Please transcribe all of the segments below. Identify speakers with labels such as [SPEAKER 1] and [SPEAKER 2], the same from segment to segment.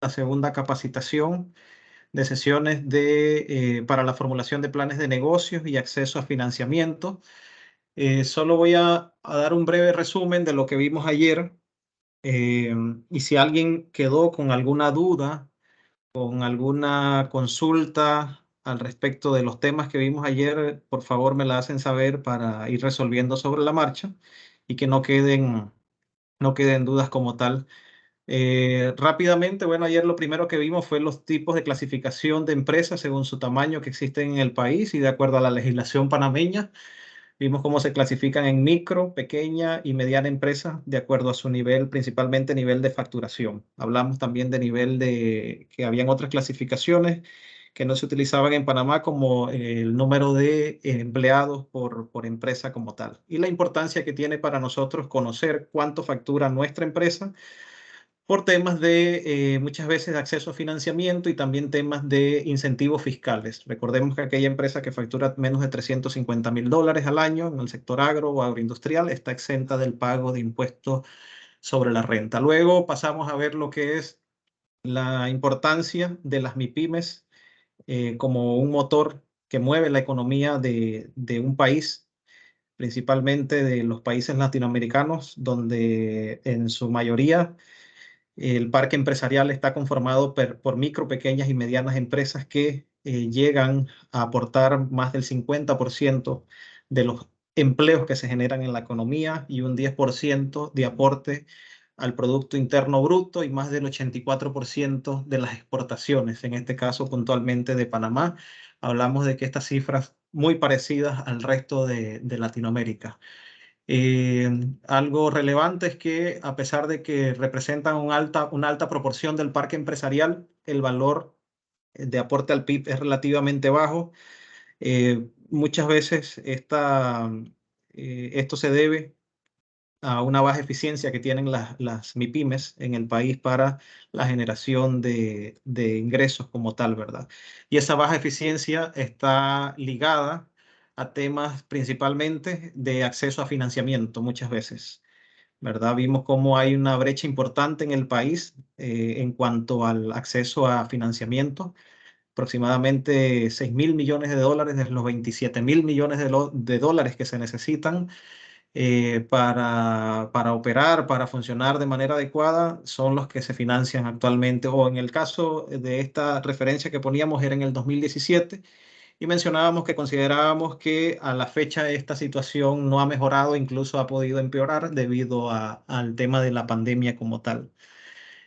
[SPEAKER 1] la segunda capacitación de sesiones para la formulación de planes de negocios y acceso a financiamiento. Solo voy a dar un breve resumen de lo que vimos ayer. Y si alguien quedó con alguna duda, con alguna consulta al respecto de los temas que vimos ayer, por favor me la hacen saber para ir resolviendo sobre la marcha y que no queden dudas como tal. Rápidamente, bueno, ayer lo primero que vimos fue los tipos de clasificación de empresas según su tamaño que existen en el país y de acuerdo a la legislación panameña. Vimos cómo se clasifican en micro, pequeña y mediana empresa de acuerdo a su nivel, principalmente nivel de facturación. Hablamos también de nivel de que habían otras clasificaciones que no se utilizaban en Panamá, como el número de empleados por empresa como tal. Y la importancia que tiene para nosotros conocer cuánto factura nuestra empresa por temas de muchas veces de acceso a financiamiento y también temas de incentivos fiscales. Recordemos que aquella empresa que factura menos de $350,000 al año en el sector agro o agroindustrial está exenta del pago de impuestos sobre la renta. Luego pasamos a ver lo que es la importancia de las MIPYMES como un motor que mueve la economía de un país, principalmente de los países latinoamericanos, donde en su mayoría el parque empresarial está conformado por micro, pequeñas y medianas empresas que llegan a aportar más del 50% de los empleos que se generan en la economía y un 10% de aporte al Producto Interno Bruto y más del 84% de las exportaciones, en este caso puntualmente de Panamá. Hablamos de que estas cifras muy parecidas al resto de Latinoamérica. Eh, Algo relevante es que a pesar de que representan una alta proporción del parque empresarial, el valor de aporte al PIB es relativamente bajo. Muchas veces esto se debe a una baja eficiencia que tienen las MIPYMES en el país para la generación de ingresos como tal, ¿verdad? Y esa baja eficiencia está ligada a temas principalmente de acceso a financiamiento muchas veces, ¿verdad? Vimos cómo hay una brecha importante en el país en cuanto al acceso a financiamiento, aproximadamente $6,000 millones de los $27,000 millones de dólares que se necesitan para operar, para funcionar de manera adecuada, son los que se financian actualmente. O en el caso de esta referencia que poníamos era en el 2017 y mencionábamos que considerábamos que a la fecha esta situación no ha mejorado, incluso ha podido empeorar debido al tema de la pandemia como tal.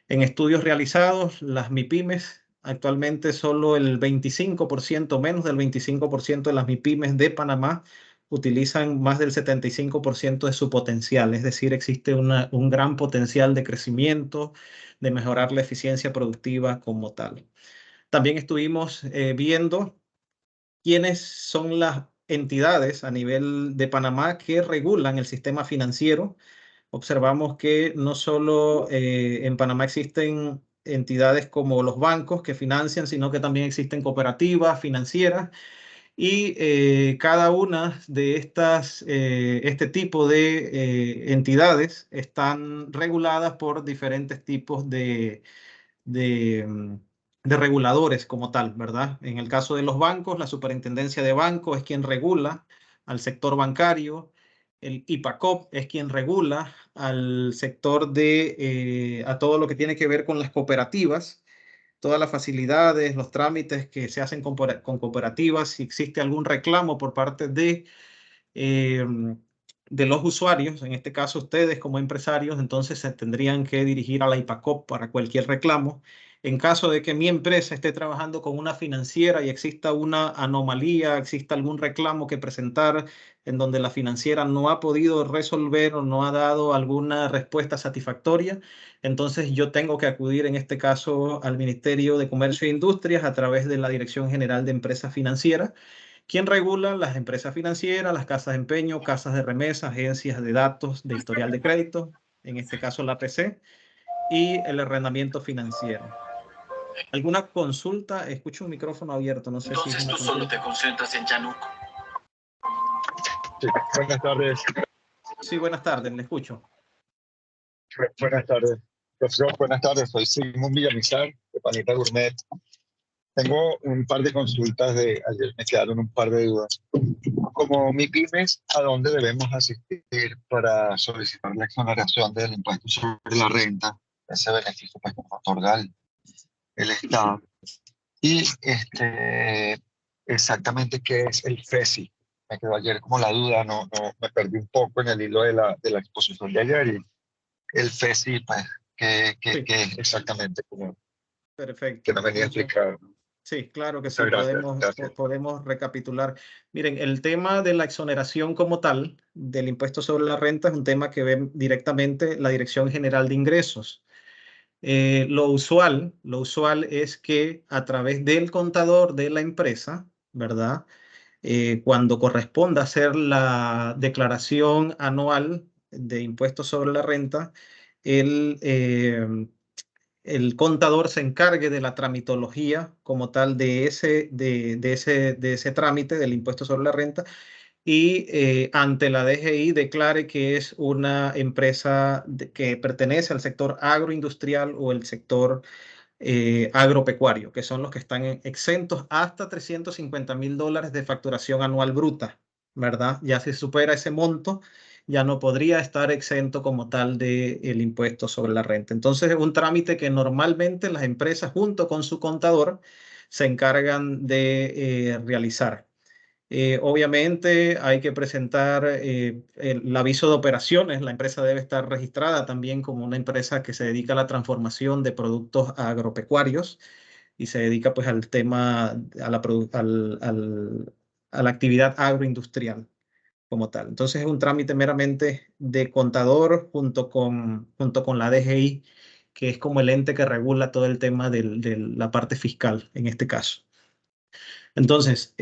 [SPEAKER 1] En estudios realizados, las MIPYMES, actualmente solo el 25%, menos del 25% de las MIPYMES de Panamá utilizan más del 75% de su potencial, es decir, existe un gran potencial de crecimiento, de mejorar la eficiencia productiva como tal. También estuvimos viendo quiénes son las entidades a nivel de Panamá que regulan el sistema financiero. Observamos que no solo en Panamá existen entidades como los bancos que financian, sino que también existen cooperativas financieras y cada una de este tipo de entidades están reguladas por diferentes tipos de, mm, de reguladores como tal, ¿verdad? En el caso de los bancos, la Superintendencia de Bancos es quien regula al sector bancario. El IPACOP es quien regula al sector a todo lo que tiene que ver con las cooperativas, todas las facilidades, los trámites que se hacen con cooperativas, si existe algún reclamo por parte eh, de los usuarios, en este caso ustedes como empresarios, entonces se tendrían que dirigir a la IPACOP para cualquier reclamo. En caso de que mi empresa esté trabajando con una financiera y exista una anomalía, exista algún reclamo que presentar en donde la financiera no ha podido resolver o no ha dado alguna respuesta satisfactoria, entonces yo tengo que acudir en este caso al Ministerio de Comercio e Industrias a través de la Dirección General de Empresas Financieras, quien regula las empresas financieras, las casas de empeño, casas de remesa, agencias de datos de historial de crédito, en este caso la APC, y el arrendamiento financiero. ¿Alguna consulta? Escucho un micrófono abierto, no sé si es
[SPEAKER 2] Entonces
[SPEAKER 1] una
[SPEAKER 2] tú solo
[SPEAKER 1] consulta.
[SPEAKER 2] te concentras en Yanuk.
[SPEAKER 3] Sí, buenas tardes.
[SPEAKER 1] Sí, buenas tardes, le escucho.
[SPEAKER 3] Buenas tardes. Profesor, buenas tardes. Soy Simón Villamizar.
[SPEAKER 2] Panita Gourmet. Tengo un par de consultas de ayer, me quedaron un par de dudas. Como MIPYMES, ¿a dónde debemos asistir para solicitar la exoneración del impuesto sobre la renta? Ese beneficio pues, que nos otorga el Estado. Y exactamente qué es el FESI. Me quedó ayer como la duda, me perdí un poco en el hilo de la exposición de ayer. Y el FESI, pues, ¿qué
[SPEAKER 1] Sí,
[SPEAKER 2] es exactamente? Como que
[SPEAKER 1] perfecto.
[SPEAKER 2] no venía a explicar.
[SPEAKER 1] Sí, claro que sí,
[SPEAKER 2] Muchas gracias. Gracias.
[SPEAKER 1] podemos recapitular. Miren, el tema de la exoneración como tal del impuesto sobre la renta es un tema que ve directamente la Dirección General de Ingresos. Lo usual es que a través del contador de la empresa, ¿verdad? Cuando corresponda hacer la declaración anual de impuestos sobre la renta, el, el contador se encargue de la tramitología como tal de ese trámite del impuesto sobre la renta y ante la DGI declare que es una empresa que pertenece al sector agroindustrial o el sector agropecuario, que son los que están exentos hasta $350,000 de facturación anual bruta, ¿verdad? Ya si supera ese monto, ya no podría estar exento como tal del impuesto sobre la renta. Entonces, es un trámite que normalmente las empresas, junto con su contador, se encargan de realizar. Obviamente hay que presentar el aviso de operaciones. La empresa debe estar registrada también como una empresa que se dedica a la transformación de productos agropecuarios y se dedica pues al tema, a la actividad agroindustrial como tal. Entonces es un trámite meramente de contador junto con la DGI, que es como el ente que regula todo el tema de la parte fiscal en este caso. Entonces,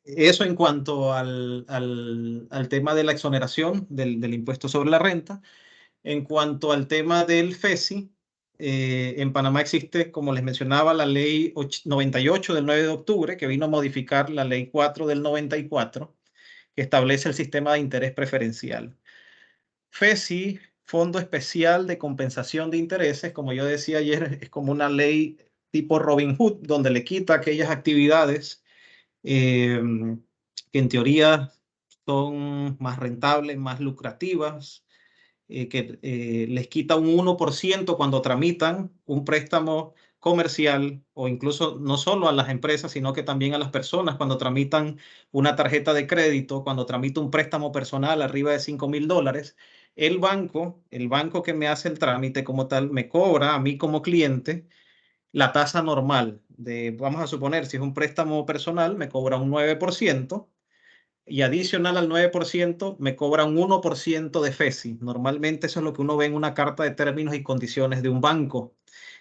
[SPEAKER 1] eso en cuanto al tema de la exoneración del impuesto sobre la renta. En cuanto al tema del FESI, en Panamá existe, como les mencionaba, la ley 98 del 9 de octubre, que vino a modificar la ley 4 del 94, que establece el sistema de interés preferencial. FESI, Fondo Especial de Compensación de Intereses, como yo decía ayer, es como una ley tipo Robin Hood, donde le quita aquellas actividades eh, que en teoría son más rentables, más lucrativas, que les quita un 1% cuando tramitan un préstamo comercial o incluso no solo a las empresas, sino que también a las personas cuando tramitan una tarjeta de crédito, cuando tramita un préstamo personal arriba de $5,000, el banco que me hace el trámite como tal, me cobra a mí como cliente la tasa normal de, vamos a suponer, si es un préstamo personal, me cobra un 9% y adicional al 9% me cobra un 1% de FESI. Normalmente eso es lo que uno ve en una carta de términos y condiciones de un banco.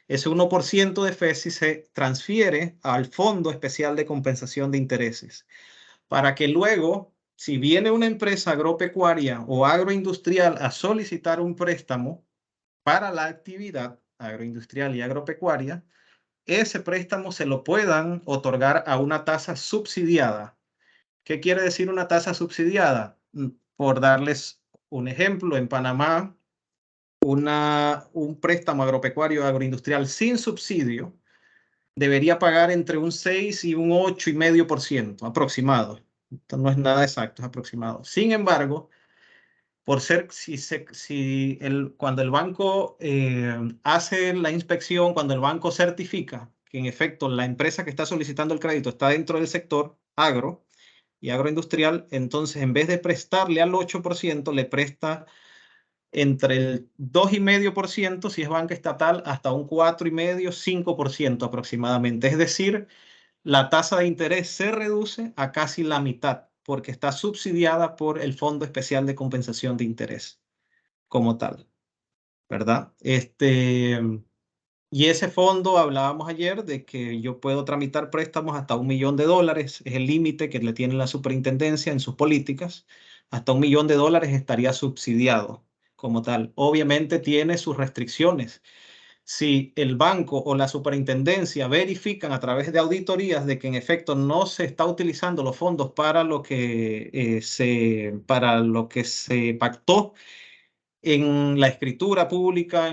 [SPEAKER 1] Ese 1% de FESI se transfiere al Fondo Especial de Compensación de Intereses para que luego, si viene una empresa agropecuaria o agroindustrial a solicitar un préstamo para la actividad agroindustrial y agropecuaria, ese préstamo se lo puedan otorgar a una tasa subsidiada. ¿Qué quiere decir una tasa subsidiada? Por darles un ejemplo, en Panamá, un préstamo agropecuario agroindustrial sin subsidio debería pagar entre un 6 y un 8,5% aproximado. Esto no es nada exacto, es aproximado. Sin embargo, por ser, cuando el banco hace la inspección, cuando el banco certifica que en efecto la empresa que está solicitando el crédito está dentro del sector agro y agroindustrial, entonces en vez de prestarle al 8%, le presta entre el 2,5% si es banca estatal, hasta un 4,5%, 5% aproximadamente. Es decir, la tasa de interés se reduce a casi la mitad porque está subsidiada por el Fondo Especial de Compensación de Interés como tal, ¿verdad? Y ese fondo, hablábamos ayer de que yo puedo tramitar préstamos hasta $1,000,000, es el límite que le tiene la superintendencia en sus políticas. Hasta $1,000,000 estaría subsidiado como tal. Obviamente tiene sus restricciones. Si el banco o la superintendencia verifican a través de auditorías de que en efecto no se está utilizando los fondos para para lo que se pactó en la escritura pública,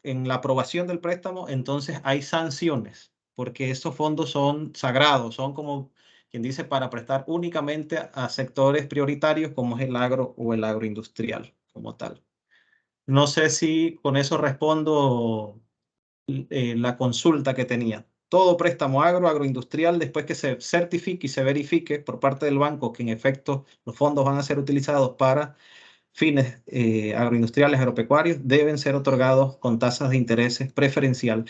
[SPEAKER 1] en la aprobación del préstamo, entonces hay sanciones, porque esos fondos son sagrados, son como quien dice para prestar únicamente a sectores prioritarios como es el agro o el agroindustrial como tal. No sé si con eso respondo la consulta que tenía. Todo préstamo agroindustrial, después que se certifique y se verifique por parte del banco que en efecto los fondos van a ser utilizados para fines agroindustriales, agropecuarios, deben ser otorgados con tasas de intereses preferencial.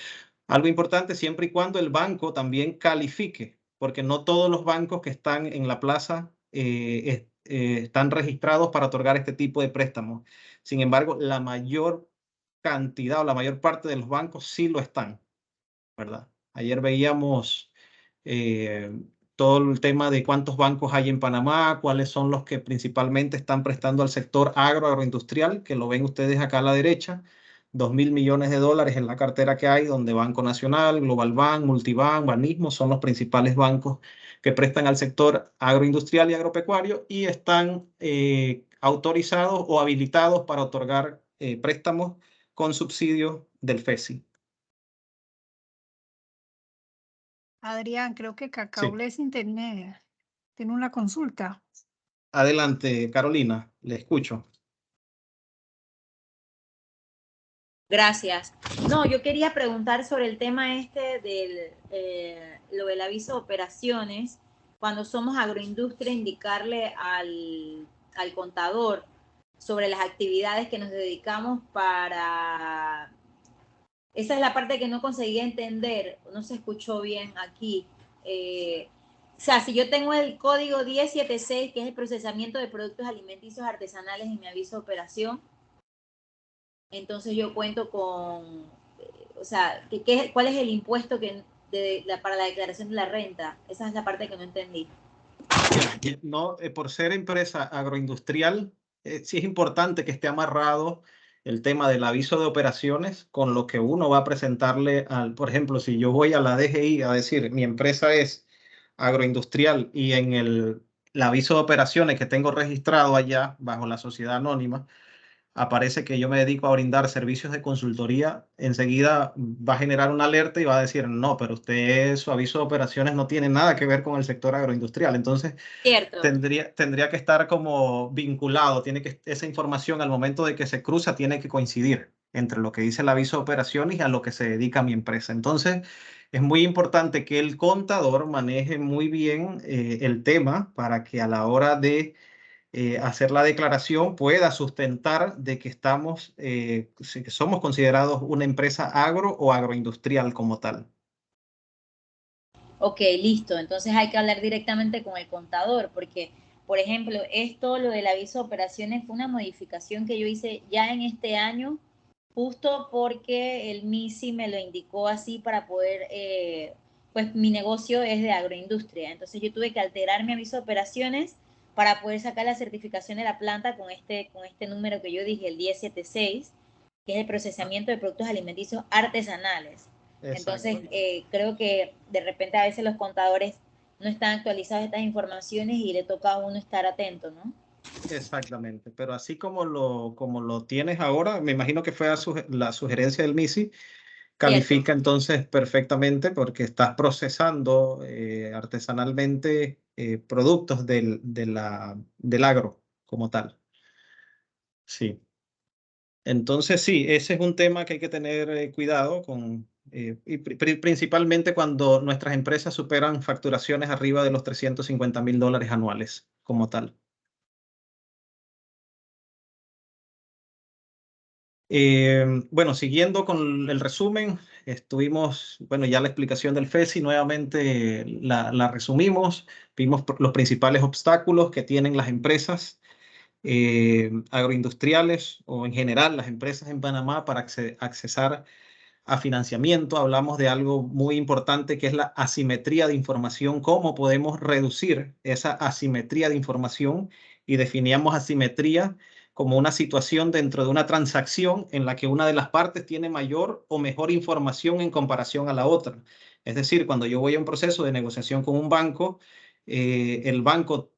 [SPEAKER 1] Algo importante siempre y cuando el banco también califique, porque no todos los bancos que están en la plaza están registrados para otorgar este tipo de préstamos. Sin embargo, la mayor cantidad o la mayor parte de los bancos sí lo están, ¿verdad? Ayer veíamos eh, todo el tema de cuántos bancos hay en Panamá, cuáles son los que principalmente están prestando al sector agroindustrial, que lo ven ustedes acá a la derecha, 2.000 millones de dólares en la cartera que hay, donde Banco Nacional, Global Bank, Multibank, Banismo son los principales bancos que prestan al sector agroindustrial y agropecuario y están autorizados o habilitados para otorgar préstamos con subsidio del FESI.
[SPEAKER 3] Adrián, creo que
[SPEAKER 1] Sí.
[SPEAKER 3] Cacaoles Internet tiene una consulta.
[SPEAKER 1] Adelante, Carolina, le escucho.
[SPEAKER 4] Gracias. No, yo quería preguntar sobre el tema este lo del aviso de operaciones, cuando somos agroindustria, indicarle al contador sobre las actividades que nos dedicamos para... Esa es la parte que no conseguí entender, no se escuchó bien aquí. O sea, si yo tengo el código 1076, que es el procesamiento de productos alimenticios artesanales en mi aviso de operación, entonces yo cuento con, o sea, ¿cuál es el impuesto para la declaración de la renta? Esa es la parte que no entendí.
[SPEAKER 1] No, por ser empresa agroindustrial, sí es importante que esté amarrado el tema del aviso de operaciones con lo que uno va a presentarle por ejemplo, si yo voy a la DGI a decir mi empresa es agroindustrial y en el aviso de operaciones que tengo registrado allá bajo la sociedad anónima, aparece que yo me dedico a brindar servicios de consultoría, enseguida va a generar una alerta y va a decir, no, pero usted, su aviso de operaciones no tiene nada que ver con el sector agroindustrial. Entonces,
[SPEAKER 4] Cierto.
[SPEAKER 1] tendría que estar como vinculado, esa información al momento de que se cruza tiene que coincidir entre lo que dice el aviso de operaciones y a lo que se dedica mi empresa. Entonces, es muy importante que el contador maneje muy bien el tema para que a la hora de hacer la declaración pueda sustentar de que que somos considerados una empresa agro o agroindustrial como tal.
[SPEAKER 4] Ok, listo. Entonces hay que hablar directamente con el contador, porque, por ejemplo, lo del aviso de operaciones fue una modificación que yo hice ya en este año, justo porque el MISI me lo indicó así para poder, pues mi negocio es de agroindustria. Entonces yo tuve que alterar mi aviso de operaciones para poder sacar la certificación de la planta con este número que yo dije, el 1076, que es el procesamiento de productos alimenticios artesanales.
[SPEAKER 1] Exacto.
[SPEAKER 4] Entonces, creo que de repente a veces los contadores no están actualizados estas informaciones y le toca a uno estar atento, ¿no?
[SPEAKER 1] Exactamente, pero así como lo tienes ahora, me imagino que fue la sugerencia del MISI, califica entonces perfectamente porque estás procesando artesanalmente productos del agro como tal. Sí. Entonces, sí, ese es un tema que hay que tener cuidado con, y principalmente cuando nuestras empresas superan facturaciones arriba de los $350.000 anuales como tal. Bueno, siguiendo con el resumen, bueno, ya la explicación del FESI, nuevamente la resumimos, vimos los principales obstáculos que tienen las empresas agroindustriales o en general las empresas en Panamá para accesar a financiamiento. Hablamos de algo muy importante que es la asimetría de información, cómo podemos reducir esa asimetría de información y definíamos asimetría como una situación dentro de una transacción en la que una de las partes tiene mayor o mejor información en comparación a la otra. Es decir, cuando yo voy a un proceso de negociación con un banco, el banco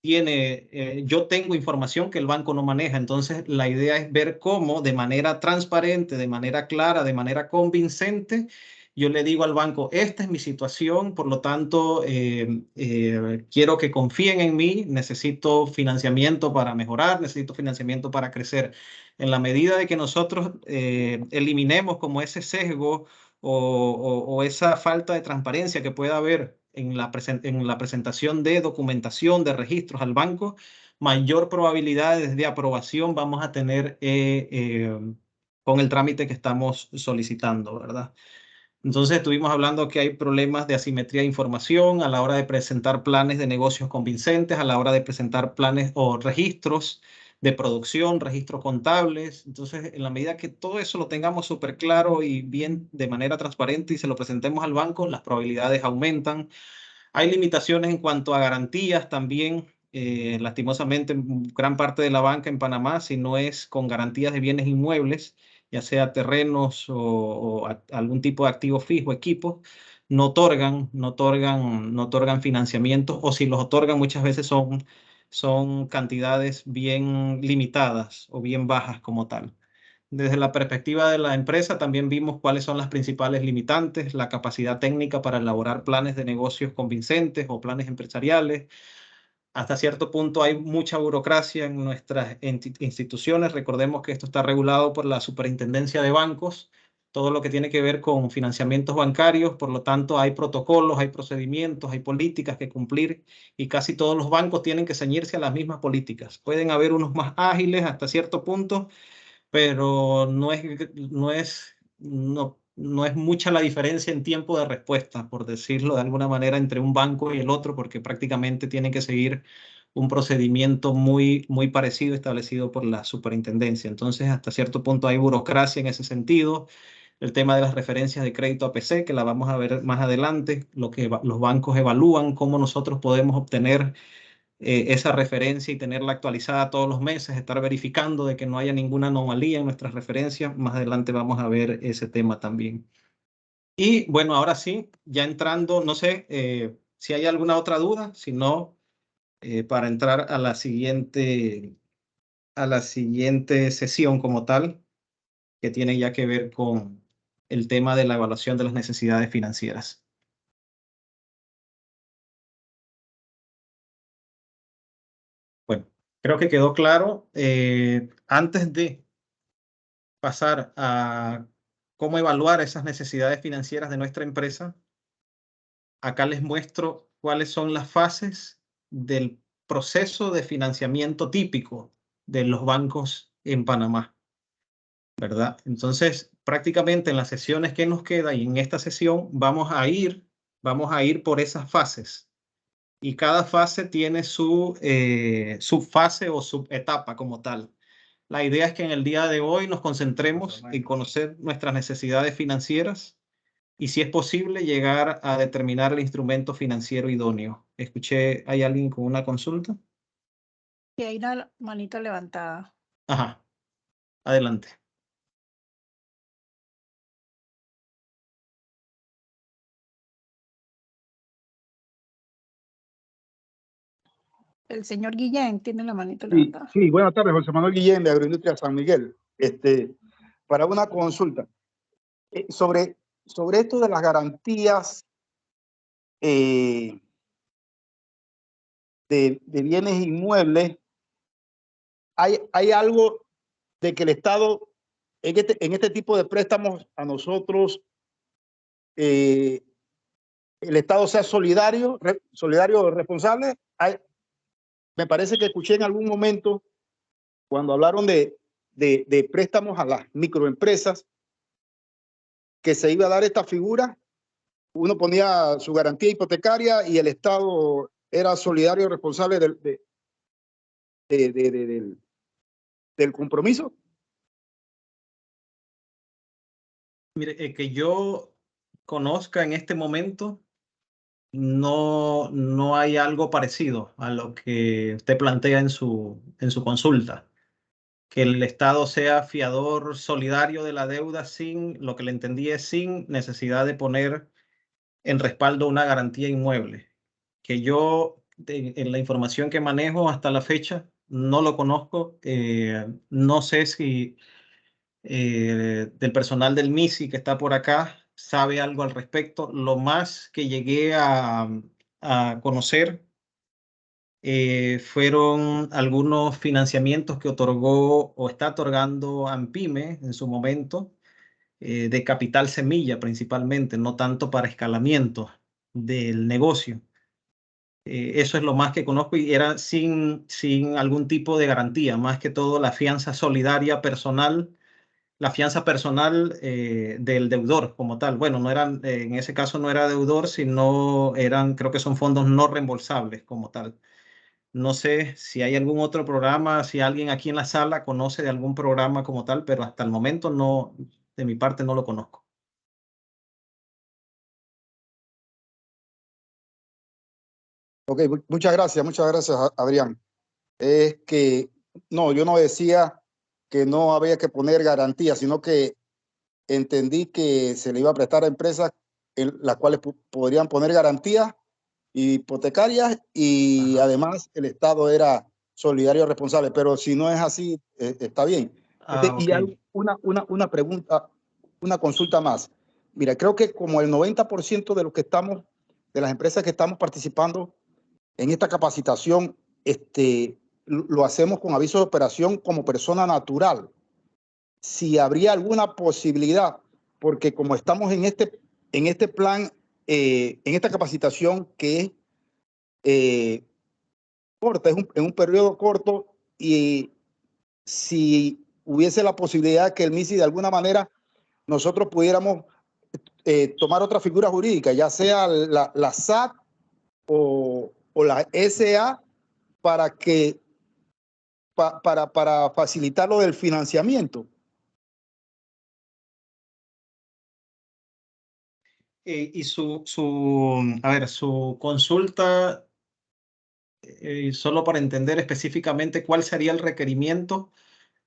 [SPEAKER 1] yo tengo información que el banco no maneja. Entonces, la idea es ver cómo de manera transparente, de manera clara, de manera convincente, yo le digo al banco, esta es mi situación, por lo tanto, quiero que confíen en mí, necesito financiamiento para mejorar, necesito financiamiento para crecer. En la medida de que nosotros eliminemos como ese sesgo o esa falta de transparencia que pueda haber en la presentación de documentación, de registros al banco, mayor probabilidades de aprobación vamos a tener con el trámite que estamos solicitando, ¿verdad? Entonces estuvimos hablando que hay problemas de asimetría de información a la hora de presentar planes de negocios convincentes, a la hora de presentar planes o registros de producción, registros contables. Entonces, en la medida que todo eso lo tengamos súper claro y bien de manera transparente y se lo presentemos al banco, las probabilidades aumentan. Hay limitaciones en cuanto a garantías también. Lastimosamente, gran parte de la banca en Panamá, si no es con garantías de bienes inmuebles, ya sea terrenos o algún tipo de activo fijo, equipos, no otorgan financiamientos, o si los otorgan muchas veces son cantidades bien limitadas o bien bajas como tal. Desde la perspectiva de la empresa, también vimos cuáles son las principales limitantes, la capacidad técnica para elaborar planes de negocios convincentes o planes empresariales. Hasta cierto punto hay mucha burocracia en nuestras instituciones. Recordemos que esto está regulado por la Superintendencia de Bancos, todo lo que tiene que ver con financiamientos bancarios. Por lo tanto, hay protocolos, hay procedimientos, hay políticas que cumplir y casi todos los bancos tienen que ceñirse a las mismas políticas. Pueden haber unos más ágiles hasta cierto punto, pero no es mucha la diferencia en tiempo de respuesta, por decirlo de alguna manera, entre un banco y el otro, porque prácticamente tienen que seguir un procedimiento muy, muy parecido establecido por la superintendencia. Entonces, hasta cierto punto hay burocracia en ese sentido. El tema de las referencias de crédito APC, que la vamos a ver más adelante, lo que los bancos evalúan, cómo nosotros podemos obtener esa referencia y tenerla actualizada todos los meses, estar verificando de que no haya ninguna anomalía en nuestras referencias. Más adelante vamos a ver ese tema también. Y bueno, ahora sí, ya entrando, no sé si hay alguna otra duda, si no, para entrar a la siguiente sesión como tal, que tiene ya que ver con el tema de la evaluación de las necesidades financieras. Bueno, creo que quedó claro. Antes de pasar a cómo evaluar esas necesidades financieras de nuestra empresa, acá les muestro cuáles son las fases del proceso de financiamiento típico de los bancos en Panamá, ¿verdad? Entonces, prácticamente en las sesiones que nos queda y en esta sesión vamos a ir por esas fases. Y cada fase tiene su subfase o subetapa como tal. La idea es que en el día de hoy nos concentremos en conocer nuestras necesidades financieras y, si es posible, llegar a determinar el instrumento financiero idóneo. Escuché, ¿hay alguien con una consulta?
[SPEAKER 3] Y hay una manita levantada.
[SPEAKER 1] Ajá, adelante.
[SPEAKER 3] El señor Guillén tiene la manita
[SPEAKER 5] Sí,
[SPEAKER 3] levantada.
[SPEAKER 5] sí, buenas tardes, José Manuel Guillén, de Agroindustria San Miguel. Para una consulta sobre esto de las garantías de bienes inmuebles. ¿Hay algo de que el Estado en este tipo de préstamos a nosotros, el Estado sea solidario responsable? Me parece que escuché en algún momento cuando hablaron de préstamos a las microempresas, que se iba a dar esta figura. Uno ponía su garantía hipotecaria y el Estado era solidario responsable del compromiso.
[SPEAKER 1] Mire, que yo conozca en este momento, no hay algo parecido a lo que usted plantea en su consulta. Que el Estado sea fiador solidario de la deuda sin, lo que le entendí es sin necesidad de poner en respaldo una garantía inmueble. Que yo en la información que manejo hasta la fecha, no lo conozco. No sé si del personal del MISI que está por acá sabe algo al respecto. Lo más que llegué a conocer fueron algunos financiamientos que otorgó o está otorgando AMPIME en su momento, de capital semilla principalmente, no tanto para escalamiento del negocio. Eso es lo más que conozco y era sin algún tipo de garantía, más que todo la fianza solidaria personal, la fianza personal del deudor como tal. Bueno, no eran, en ese caso no era deudor, sino eran, creo que son fondos no reembolsables como tal. No sé si hay algún otro programa, si alguien aquí en la sala conoce de algún programa como tal, pero hasta el momento no, de mi parte no lo conozco.
[SPEAKER 5] Ok, muchas gracias, Adrián. Es que, no, yo no decía que no había que poner garantías, sino que entendí que se le iba a prestar a empresas en las cuales podrían poner garantías hipotecarias y
[SPEAKER 1] Ajá.
[SPEAKER 5] además el Estado era solidario responsable, pero si no es así, está bien. Y
[SPEAKER 1] Ok.
[SPEAKER 5] hay una pregunta, una consulta más. Mira, creo que como el 90% de los que estamos, de las empresas que estamos participando en esta capacitación, lo hacemos con aviso de operación como persona natural. Si habría alguna posibilidad, porque como estamos en este plan, en esta capacitación que es corta, en un periodo corto, y si hubiese la posibilidad que el MISI de alguna manera nosotros pudiéramos tomar otra figura jurídica, ya sea la SAT o la SA, para para facilitar lo del financiamiento.
[SPEAKER 1] Y a ver, su consulta, solo para entender específicamente cuál sería el requerimiento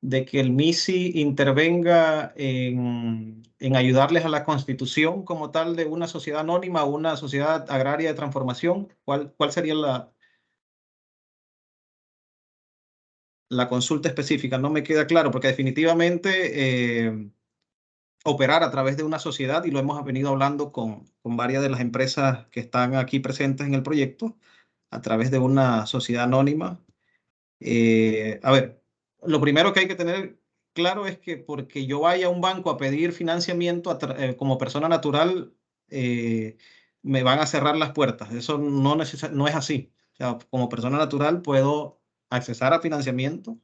[SPEAKER 1] de que el MISI intervenga en ayudarles a la constitución como tal de una sociedad anónima o una sociedad agraria de transformación. ¿Cuál sería la consulta específica? No me queda claro, porque definitivamente operar a través de una sociedad, y lo hemos venido hablando con varias de las empresas que están aquí presentes en el proyecto, a través de una sociedad anónima. A ver, lo primero que hay que tener claro es que porque yo vaya a un banco a pedir financiamiento como persona natural, me van a cerrar las puertas. Eso no es así. O sea, como persona natural puedo accesar a financiamiento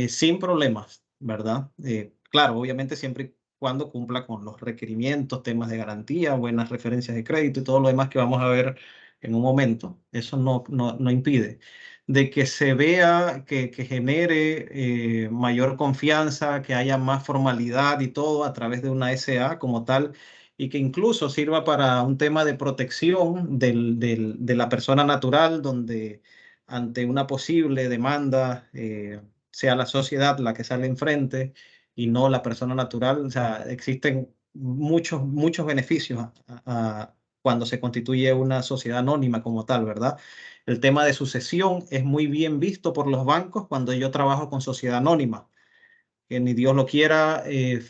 [SPEAKER 1] sin problemas, ¿verdad? Claro, obviamente siempre y cuando cumpla con los requerimientos, temas de garantía, buenas referencias de crédito y todo lo demás que vamos a ver en un momento. Eso no impide de que se vea, que genere mayor confianza, que haya más formalidad y todo a través de una SA como tal, y que incluso sirva para un tema de protección de la persona natural, donde ante una posible demanda sea la sociedad la que sale enfrente y no la persona natural. O sea, existen muchos beneficios cuando se constituye una sociedad anónima como tal, ¿verdad? El tema de sucesión es muy bien visto por los bancos cuando yo trabajo con sociedad anónima. Que ni Dios lo quiera,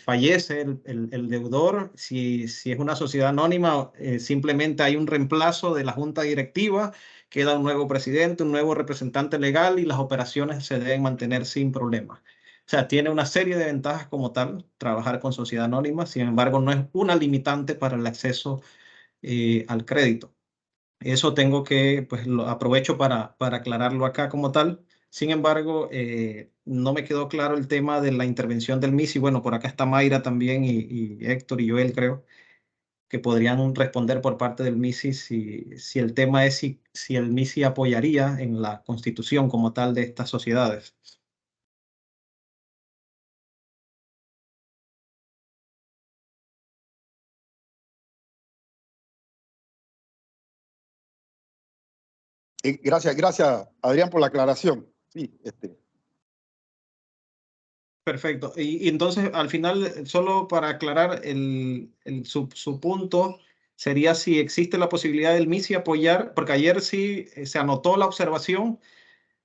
[SPEAKER 1] fallece el deudor. Si es una sociedad anónima, simplemente hay un reemplazo de la junta directiva, queda un nuevo presidente, un nuevo representante legal y las operaciones se deben mantener sin problemas. O sea, tiene una serie de ventajas como tal trabajar con sociedad anónima, sin embargo, no es una limitante para el acceso al crédito. Eso tengo que, pues lo aprovecho para aclararlo acá como tal. Sin embargo, no me quedó claro el tema de la intervención del MISI. Bueno, por acá está Mayra también y Héctor y Joel, creo, que podrían responder por parte del MISI si el tema es si el MISI apoyaría en la constitución como tal de estas sociedades.
[SPEAKER 5] Gracias, Adrián, por la aclaración. Sí,
[SPEAKER 1] Perfecto. Y entonces, al final, solo para aclarar su punto, sería si existe la posibilidad del MISI apoyar, porque ayer sí se anotó la observación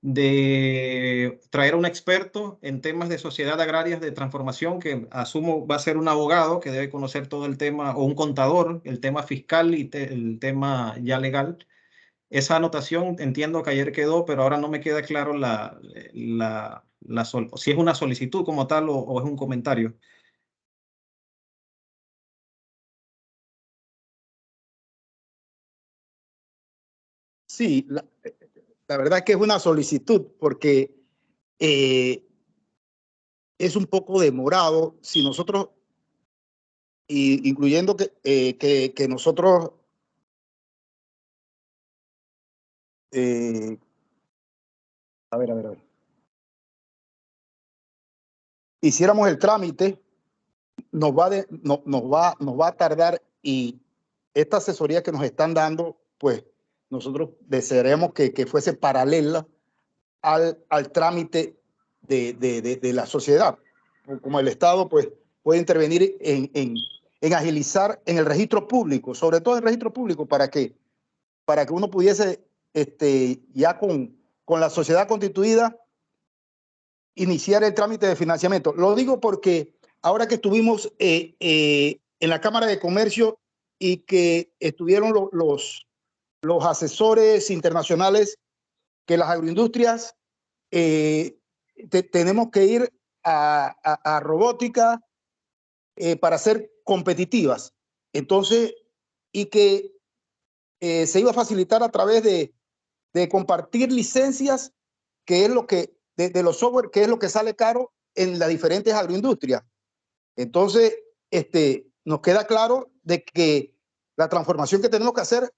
[SPEAKER 1] de traer a un experto en temas de sociedad agrarias de transformación, que asumo va a ser un abogado que debe conocer todo el tema, o un contador, el tema fiscal y el tema ya legal. Esa anotación entiendo que ayer quedó, pero ahora no me queda claro si es una solicitud como tal o es un comentario.
[SPEAKER 5] Sí, la verdad que es una solicitud porque es un poco demorado si nosotros, incluyendo que nosotros a ver, hiciéramos el trámite, nos va a tardar, y esta asesoría que nos están dando, pues nosotros desearíamos que fuese paralela al trámite de la sociedad. Como el Estado pues puede intervenir en agilizar en el registro público, sobre todo en el registro público, para que uno pudiese ya con la sociedad constituida iniciar el trámite de financiamiento. Lo digo porque ahora que estuvimos en la Cámara de Comercio y que estuvieron los asesores internacionales, que las agroindustrias tenemos que ir a robótica para ser competitivas. Entonces, y que se iba a facilitar a través de compartir licencias, que es lo que, de los software, que es lo que sale caro en las diferentes agroindustrias. Entonces, nos queda claro de que la transformación que tenemos que hacer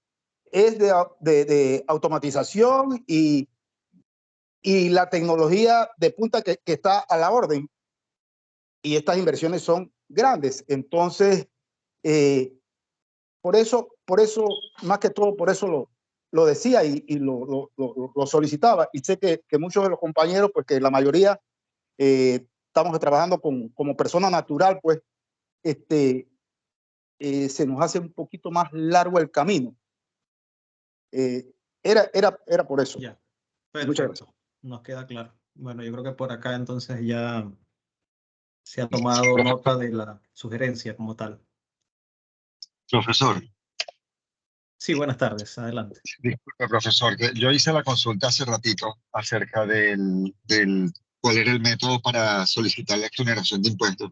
[SPEAKER 5] es de automatización y la tecnología de punta que está a la orden. Y estas inversiones son grandes. Entonces, por eso, más que todo, por eso lo decía y lo solicitaba. Y sé que muchos de los compañeros, pues que la mayoría estamos trabajando como persona natural, pues se nos hace un poquito más largo el camino. Era por eso.
[SPEAKER 1] Ya,
[SPEAKER 5] Muchas gracias.
[SPEAKER 1] perfecto. Nos queda claro. Bueno, yo creo que por acá entonces ya se ha tomado nota de la sugerencia como tal.
[SPEAKER 2] Profesor,
[SPEAKER 1] Sí, buenas tardes. Adelante.
[SPEAKER 2] disculpe, profesor, que yo hice la consulta hace ratito acerca del cuál era el método para solicitar la exoneración de impuestos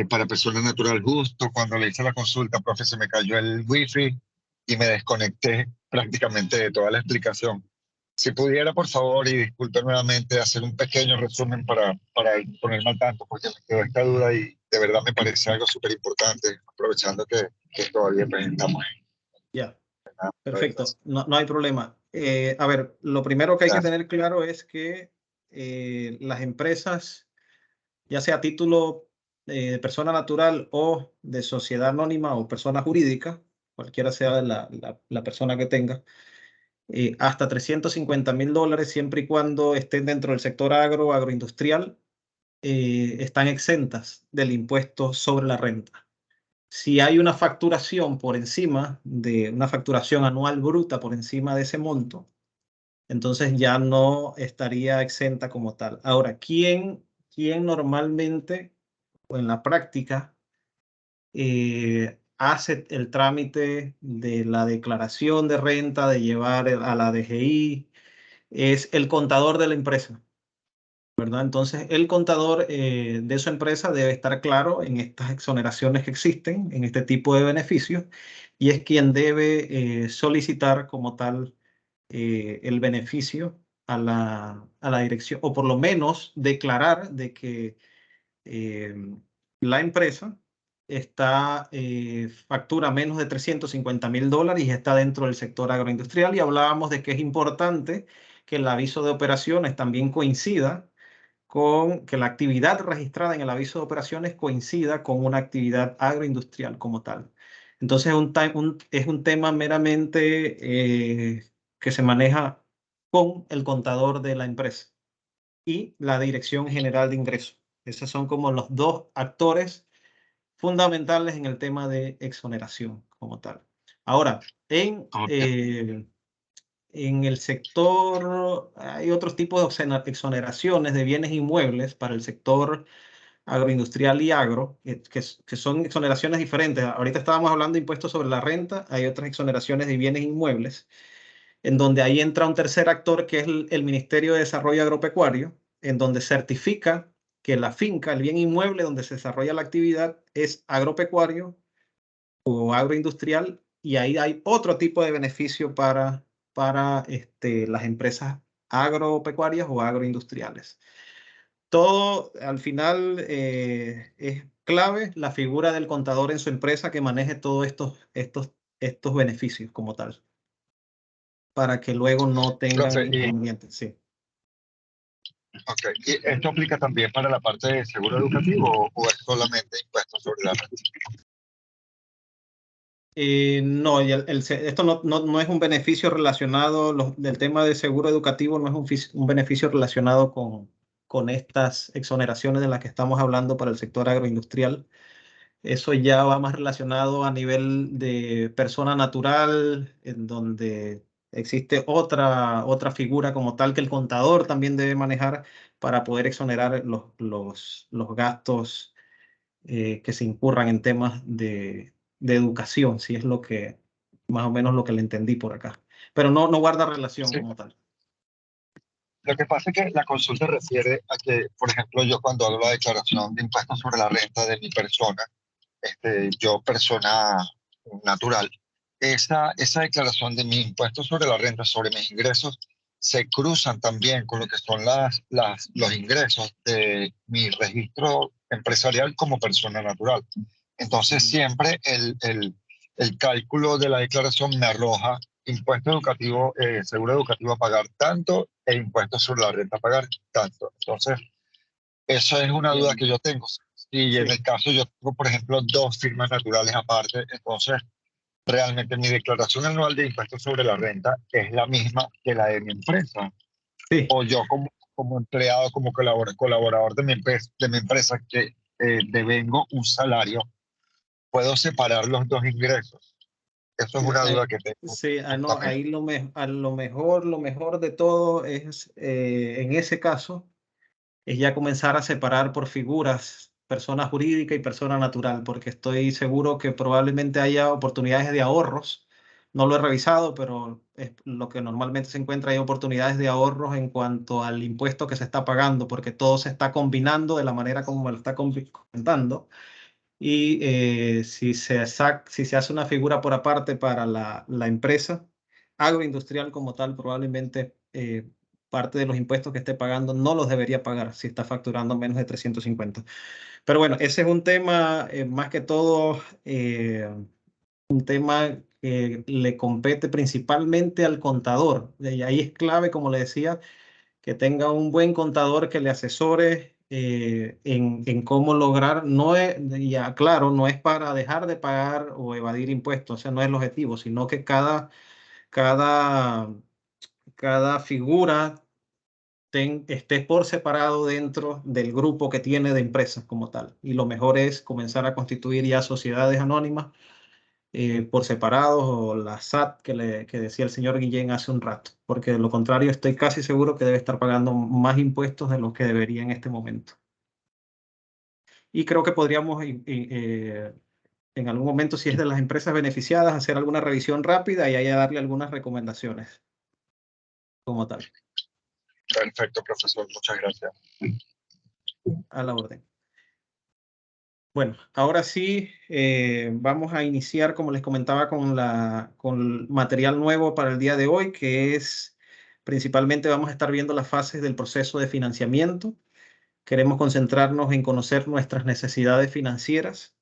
[SPEAKER 2] para persona natural. Justo cuando le hice la consulta, profe, se me cayó el wifi y me desconecté prácticamente de toda la explicación. Si pudiera, por favor, y disculpe nuevamente, hacer un pequeño resumen para ponerme al tanto, porque me quedó esta duda y de verdad me parece algo súper importante, aprovechando que todavía presentamos.
[SPEAKER 1] Ya, perfecto. No hay problema. A ver, lo primero que hay que tener claro es que las empresas, ya sea a título de persona natural o de sociedad anónima o persona jurídica, cualquiera sea la persona que tenga, hasta $350,000, siempre y cuando estén dentro del sector agroindustrial, están exentas del impuesto sobre la renta. Si hay una facturación por encima de una facturación anual bruta por encima de ese monto, entonces ya no estaría exenta como tal. Ahora, ¿quién normalmente o en la práctica hace el trámite de la declaración de renta, de llevar a la DGI? Es el contador de la empresa, ¿verdad? Entonces, el contador de su empresa debe estar claro en estas exoneraciones que existen, en este tipo de beneficios, y es quien debe solicitar como tal el beneficio a la dirección, o por lo menos declarar de que eh, la empresa factura menos de $350,000 y está dentro del sector agroindustrial. Y hablábamos de que es importante que el aviso de operaciones también coincida con que la actividad registrada en el aviso de operaciones coincida con una actividad agroindustrial como tal. Entonces es un tema meramente que se maneja con el contador de la empresa y la Dirección General de Ingresos. Esos son como los dos actores fundamentales en el tema de exoneración como tal. Ahora, en el sector hay otros tipos de exoneraciones de bienes inmuebles para el sector agroindustrial y agro, que son exoneraciones diferentes. Ahorita estábamos hablando de impuestos sobre la renta, hay otras exoneraciones de bienes inmuebles, en donde ahí entra un tercer actor que es el Ministerio de Desarrollo Agropecuario, en donde certifica que la finca, el bien inmueble donde se desarrolla la actividad es agropecuario o agroindustrial, y ahí hay otro tipo de beneficio para las empresas agropecuarias o agroindustriales. Todo al final es clave la figura del contador en su empresa que maneje todos estos beneficios como tal, para que luego no tengan
[SPEAKER 2] Profe,
[SPEAKER 1] inconvenientes. Sí.
[SPEAKER 2] ok. ¿Y esto aplica también para la parte de seguro educativo o es solamente impuestos sobre la renta?
[SPEAKER 1] No, esto no es un beneficio relacionado, del tema de seguro educativo no es un beneficio relacionado con estas exoneraciones de las que estamos hablando para el sector agroindustrial. Eso ya va más relacionado a nivel de persona natural, en donde existe otra figura como tal que el contador también debe manejar para poder exonerar los gastos que se incurran en temas de educación, si es más o menos lo que le entendí por acá. Pero no guarda relación
[SPEAKER 2] Sí.
[SPEAKER 1] como tal.
[SPEAKER 2] Lo que pasa es que la consulta refiere a que, por ejemplo, yo cuando hago la declaración de impuestos sobre la renta de mi persona, yo persona natural, esa declaración de mi impuesto sobre la renta, sobre mis ingresos, se cruzan también con lo que son los ingresos de mi registro empresarial como persona natural. Entonces siempre el cálculo de la declaración me arroja impuesto educativo, seguro educativo a pagar tanto e impuestos sobre la renta a pagar tanto. Entonces, eso es una duda que yo tengo. Y en
[SPEAKER 1] Sí.
[SPEAKER 2] el caso yo tengo, por ejemplo, 2 firmas naturales aparte, entonces realmente mi declaración anual de impuestos sobre la renta es la misma que la de mi empresa.
[SPEAKER 1] Sí.
[SPEAKER 2] O yo como empleado, como colaborador de mi empresa que devengo un salario, puedo separar los dos ingresos. Eso es una duda que tengo.
[SPEAKER 1] Sí, no,
[SPEAKER 2] Justamente.
[SPEAKER 1] ahí lo mejor de todo es, en ese caso, es ya comenzar a separar por figuras, persona jurídica y persona natural, porque estoy seguro que probablemente haya oportunidades de ahorros. No lo he revisado, pero es lo que normalmente se encuentra, hay oportunidades de ahorros en cuanto al impuesto que se está pagando, porque todo se está combinando de la manera como me lo está comentando. Y si se hace una figura por aparte para la empresa agroindustrial como tal, probablemente parte de los impuestos que esté pagando no los debería pagar si está facturando menos de 350. Pero bueno, ese es un tema más que todo, un tema que le compete principalmente al contador. Y ahí es clave, como le decía, que tenga un buen contador que le asesore en cómo lograr, no es, ya claro, no es para dejar de pagar o evadir impuestos, o sea, no es el objetivo, sino que cada, cada figura esté por separado dentro del grupo que tiene de empresas como tal. Y lo mejor es comenzar a constituir ya sociedades anónimas por separados, o la SAT que decía el señor Guillén hace un rato, porque de lo contrario estoy casi seguro que debe estar pagando más impuestos de los que debería en este momento. Y creo que podríamos en algún momento, si es de las empresas beneficiadas, hacer alguna revisión rápida y ahí darle algunas recomendaciones como tal,
[SPEAKER 2] Perfecto, profesor. Muchas gracias.
[SPEAKER 1] a la orden. Bueno, ahora sí, vamos a iniciar, como les comentaba, con material nuevo para el día de hoy, que es principalmente vamos a estar viendo las fases del proceso de financiamiento. Queremos concentrarnos en conocer nuestras necesidades financieras,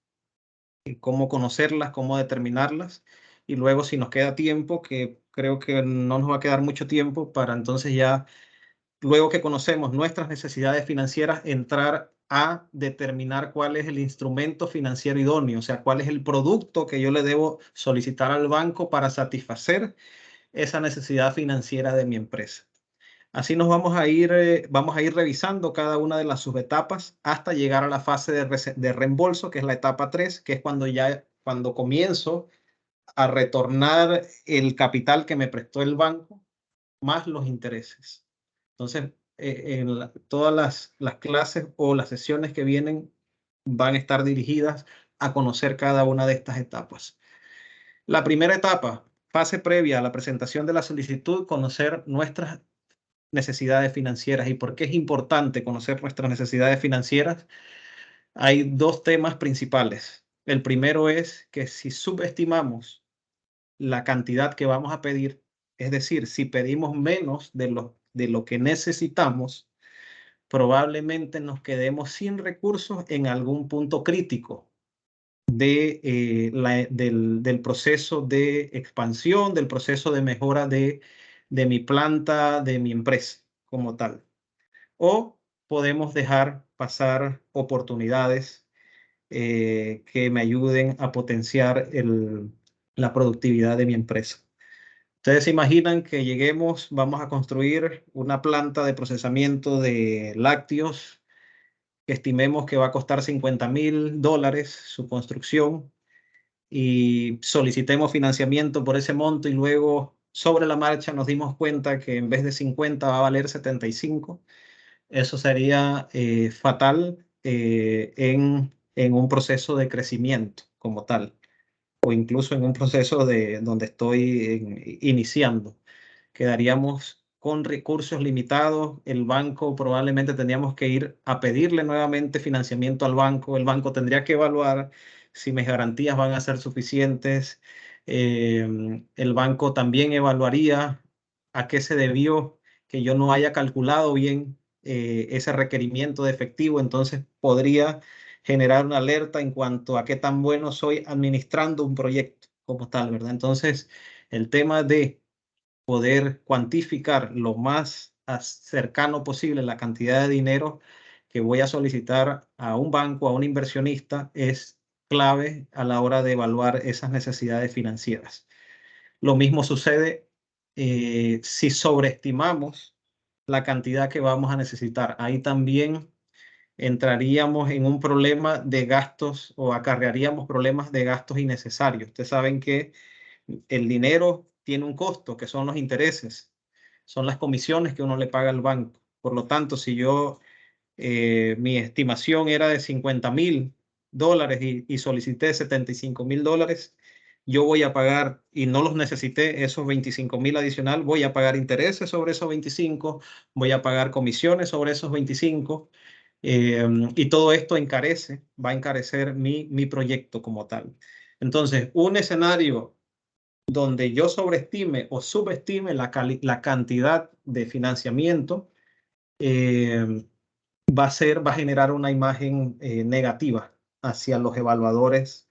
[SPEAKER 1] y cómo conocerlas, cómo determinarlas, y luego si nos queda tiempo, que creo que no nos va a quedar mucho tiempo, para entonces ya luego que conocemos nuestras necesidades financieras, entrar a determinar cuál es el instrumento financiero idóneo, o sea, cuál es el producto que yo le debo solicitar al banco para satisfacer esa necesidad financiera de mi empresa. Así nos vamos a ir revisando cada una de las subetapas hasta llegar a la fase de reembolso, que es la etapa 3, que es cuando comienzo a retornar el capital que me prestó el banco más los intereses. Entonces, todas las clases o las sesiones que vienen van a estar dirigidas a conocer cada una de estas etapas. La primera etapa, fase previa a la presentación de la solicitud, conocer nuestras necesidades financieras. ¿Y por qué es importante conocer nuestras necesidades financieras? Hay dos temas principales. El primero es que si subestimamos la cantidad que vamos a pedir, es decir, si pedimos menos de lo que necesitamos, probablemente nos quedemos sin recursos en algún punto crítico del proceso de expansión, del proceso de mejora de mi planta, de mi empresa como tal. O podemos dejar pasar oportunidades que me ayuden a potenciar la productividad de mi empresa. Ustedes se imaginan que lleguemos, vamos a construir una planta de procesamiento de lácteos que estimemos que va a costar $50,000 su construcción y solicitemos financiamiento por ese monto y luego sobre la marcha nos dimos cuenta que en vez de 50 va a valer 75. Eso sería fatal en un proceso de crecimiento como tal, o incluso en un proceso donde estoy iniciando. Quedaríamos con recursos limitados. El banco probablemente tendríamos que ir a pedirle nuevamente financiamiento al banco. El banco tendría que evaluar si mis garantías van a ser suficientes. El banco también evaluaría a qué se debió que yo no haya calculado bien ese requerimiento de efectivo. Entonces podría generar una alerta en cuanto a qué tan bueno soy administrando un proyecto como tal, ¿verdad? Entonces, el tema de poder cuantificar lo más cercano posible la cantidad de dinero que voy a solicitar a un banco, a un inversionista, es clave a la hora de evaluar esas necesidades financieras. Lo mismo sucede si sobreestimamos la cantidad que vamos a necesitar. Ahí también entraríamos en un problema de gastos o acarrearíamos problemas de gastos innecesarios. Ustedes saben que el dinero tiene un costo, que son los intereses, son las comisiones que uno le paga al banco. Por lo tanto, si mi estimación era de $50,000 y solicité $75,000, yo voy a pagar, y no los necesité, esos 25,000 adicional, voy a pagar intereses sobre esos 25, voy a pagar comisiones sobre esos 25, y todo esto va a encarecer mi proyecto como tal. Entonces, un escenario donde yo sobreestime o subestime la cantidad de financiamiento, va a generar una imagen negativa hacia los evaluadores,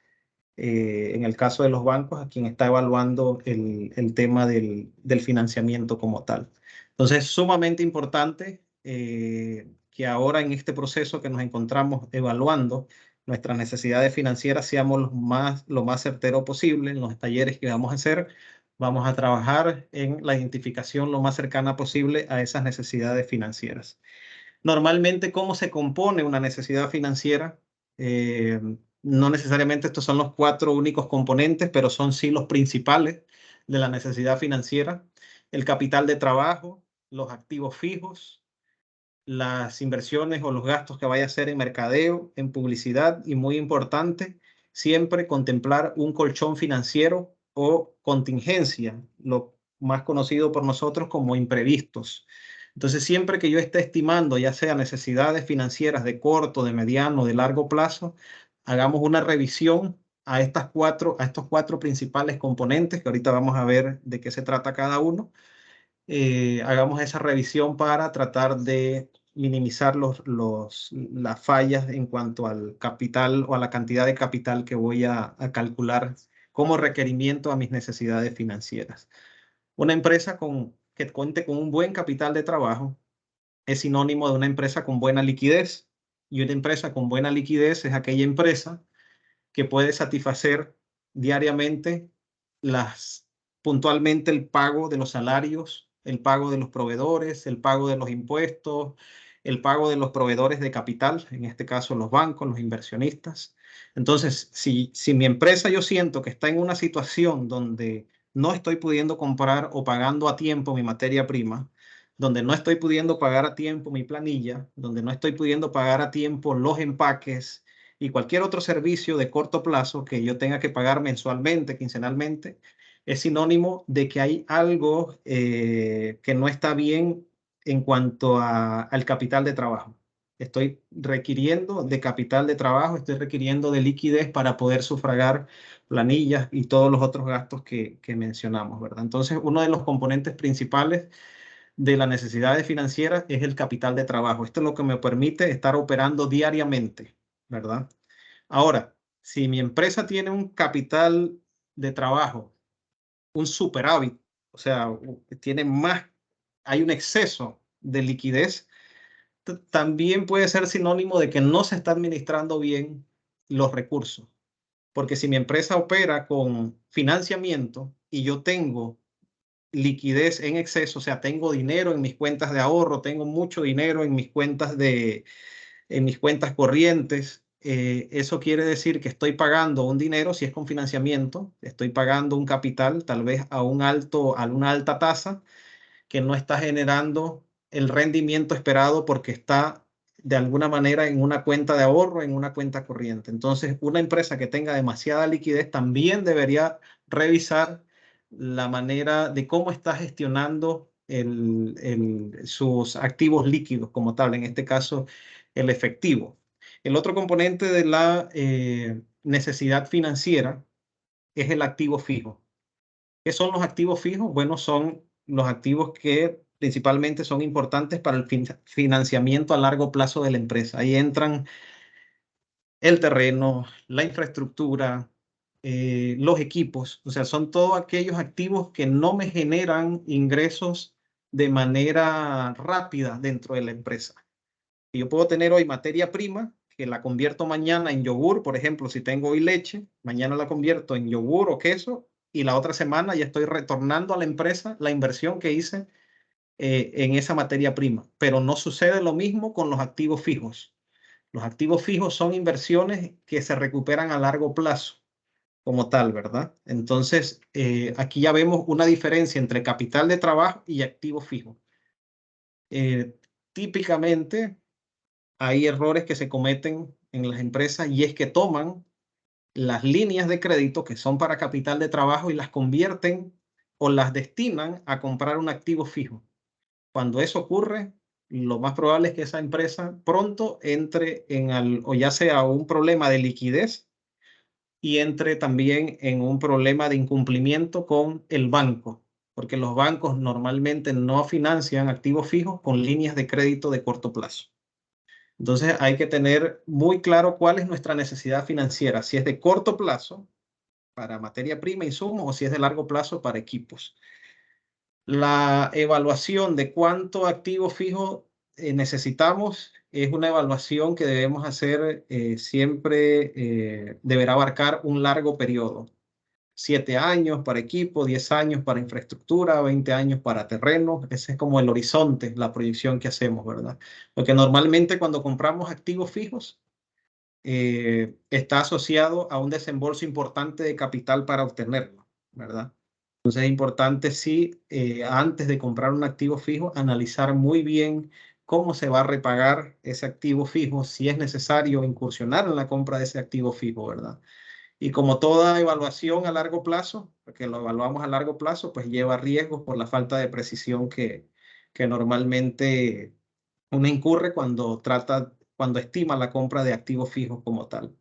[SPEAKER 1] en el caso de los bancos, a quien está evaluando el tema del financiamiento como tal. Entonces, es sumamente importante que ahora en este proceso que nos encontramos evaluando nuestras necesidades financieras seamos lo más certero posible. En los talleres que vamos a hacer, vamos a trabajar en la identificación lo más cercana posible a esas necesidades financieras. Normalmente, ¿cómo se compone una necesidad financiera? No necesariamente estos son los 4 únicos componentes, pero son sí los principales de la necesidad financiera. El capital de trabajo, los activos fijos, las inversiones o los gastos que vaya a hacer en mercadeo, en publicidad y, muy importante, siempre contemplar un colchón financiero o contingencia, lo más conocido por nosotros como imprevistos. Entonces, siempre que yo esté estimando, ya sea necesidades financieras de corto, de mediano, de largo plazo, hagamos una revisión a estos 4 principales componentes, que ahorita vamos a ver de qué se trata cada uno. Hagamos esa revisión para tratar de minimizar las fallas en cuanto al capital o a la cantidad de capital que voy a calcular como requerimiento a mis necesidades financieras. Una empresa que cuente con un buen capital de trabajo es sinónimo de una empresa con buena liquidez. Y una empresa con buena liquidez es aquella empresa que puede satisfacer diariamente puntualmente el pago de los salarios, el pago de los proveedores, el pago de los impuestos, el pago de los proveedores de capital, en este caso los bancos, los inversionistas, Entonces, si mi empresa yo siento que está en una situación donde no estoy pudiendo comprar o pagando a tiempo mi materia prima, donde no estoy pudiendo pagar a tiempo mi planilla, donde no estoy pudiendo pagar a tiempo los empaques y cualquier otro servicio de corto plazo que yo tenga que pagar mensualmente, quincenalmente, es sinónimo de que hay algo que no está bien en cuanto al capital de trabajo. Estoy requiriendo de capital de trabajo, estoy requiriendo de liquidez para poder sufragar planillas y todos los otros gastos que mencionamos, ¿verdad? Entonces, uno de los componentes principales de las necesidades financieras es el capital de trabajo. Esto es lo que me permite estar operando diariamente, ¿verdad? Ahora, si mi empresa tiene un capital de trabajo, un superávit, o sea, tiene más, hay un exceso de liquidez, también puede ser sinónimo de que no se está administrando bien los recursos. Porque si mi empresa opera con financiamiento y yo tengo liquidez en exceso, o sea, tengo dinero en mis cuentas de ahorro, tengo mucho dinero en mis cuentas en mis cuentas corrientes, eso quiere decir que estoy pagando un dinero, si es con financiamiento, estoy pagando un capital tal vez a una alta tasa que no está generando el rendimiento esperado porque está de alguna manera en una cuenta de ahorro, en una cuenta corriente. Entonces, una empresa que tenga demasiada liquidez también debería revisar la manera de cómo está gestionando sus activos líquidos como tal, en este caso el efectivo. El otro componente de la necesidad financiera es el activo fijo. ¿Qué son los activos fijos? Bueno, son los activos que principalmente son importantes para el financiamiento a largo plazo de la empresa. Ahí entran el terreno, la infraestructura, los equipos. O sea, son todos aquellos activos que no me generan ingresos de manera rápida dentro de la empresa. Y yo puedo tener hoy materia prima que la convierto mañana en yogur, por ejemplo, si tengo hoy leche, mañana la convierto en yogur o queso y la otra semana ya estoy retornando a la empresa la inversión que hice en esa materia prima. Pero no sucede lo mismo con los activos fijos. Los activos fijos son inversiones que se recuperan a largo plazo como tal, ¿verdad? Entonces, aquí ya vemos una diferencia entre capital de trabajo y activo fijo. Típicamente, hay errores que se cometen en las empresas y es que toman las líneas de crédito que son para capital de trabajo y las convierten o las destinan a comprar un activo fijo. Cuando eso ocurre, lo más probable es que esa empresa pronto entre o ya sea un problema de liquidez y entre también en un problema de incumplimiento con el banco, porque los bancos normalmente no financian activos fijos con líneas de crédito de corto plazo. Entonces hay que tener muy claro cuál es nuestra necesidad financiera, si es de corto plazo para materia prima, insumos, o si es de largo plazo para equipos. La evaluación de cuánto activo fijo necesitamos es una evaluación que debemos hacer siempre, deberá abarcar un largo periodo. 7 años para equipo, 10 años para infraestructura, 20 años para terreno. Ese es como el horizonte, la proyección que hacemos, ¿verdad? Porque normalmente cuando compramos activos fijos, está asociado a un desembolso importante de capital para obtenerlo, ¿verdad? Entonces es importante, sí, antes de comprar un activo fijo, analizar muy bien cómo se va a repagar ese activo fijo, si es necesario incursionar en la compra de ese activo fijo, ¿verdad? Y como toda evaluación a largo plazo, porque lo evaluamos a largo plazo, pues lleva riesgos por la falta de precisión que normalmente uno incurre cuando estima la compra de activos fijos como tal.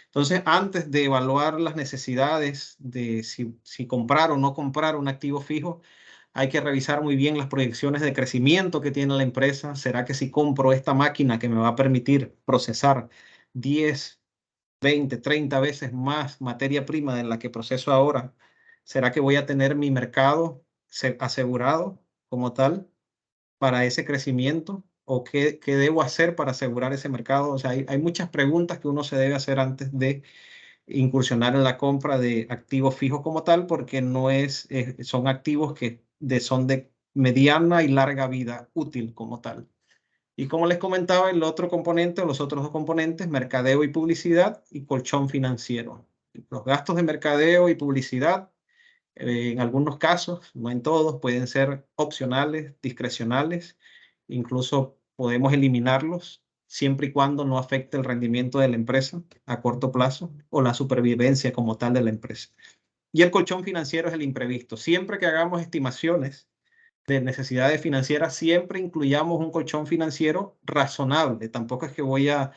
[SPEAKER 1] Entonces, antes de evaluar las necesidades de si comprar o no comprar un activo fijo, hay que revisar muy bien las proyecciones de crecimiento que tiene la empresa. ¿Será que si compro esta máquina que me va a permitir procesar 10, 20, 30 veces más materia prima de la que proceso ahora, será que voy a tener mi mercado asegurado como tal para ese crecimiento? ¿O qué debo hacer para asegurar ese mercado? O sea, hay muchas preguntas que uno se debe hacer antes de incursionar en la compra de activos fijos como tal, porque no son activos que son de mediana y larga vida útil como tal. Y como les comentaba, el otro componente o los otros dos componentes, mercadeo y publicidad y colchón financiero. Los gastos de mercadeo y publicidad, en algunos casos, no en todos, pueden ser opcionales, discrecionales, incluso podemos eliminarlos siempre y cuando no afecte el rendimiento de la empresa a corto plazo o la supervivencia como tal de la empresa. Y el colchón financiero es el imprevisto. Siempre que hagamos estimaciones de necesidades financieras, siempre incluyamos un colchón financiero razonable. Tampoco es que voy a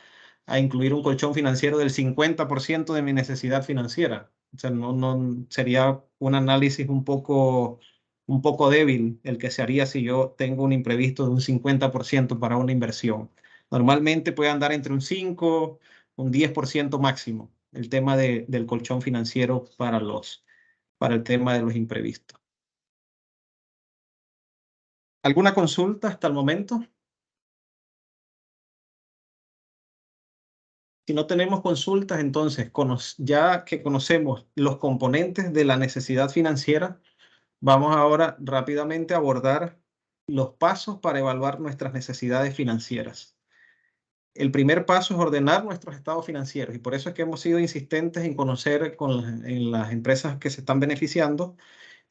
[SPEAKER 1] incluir un colchón financiero del 50% de mi necesidad financiera. O sea, no sería un análisis un poco débil el que se haría si yo tengo un imprevisto de un 50% para una inversión. Normalmente puede andar entre un 5, un 10% máximo el tema del colchón financiero para el tema de los imprevistos. ¿Alguna consulta hasta el momento? Si no tenemos consultas, entonces, ya que conocemos los componentes de la necesidad financiera, vamos ahora rápidamente a abordar los pasos para evaluar nuestras necesidades financieras. El primer paso es ordenar nuestros estados financieros y por eso es que hemos sido insistentes en conocer en las empresas que se están beneficiando,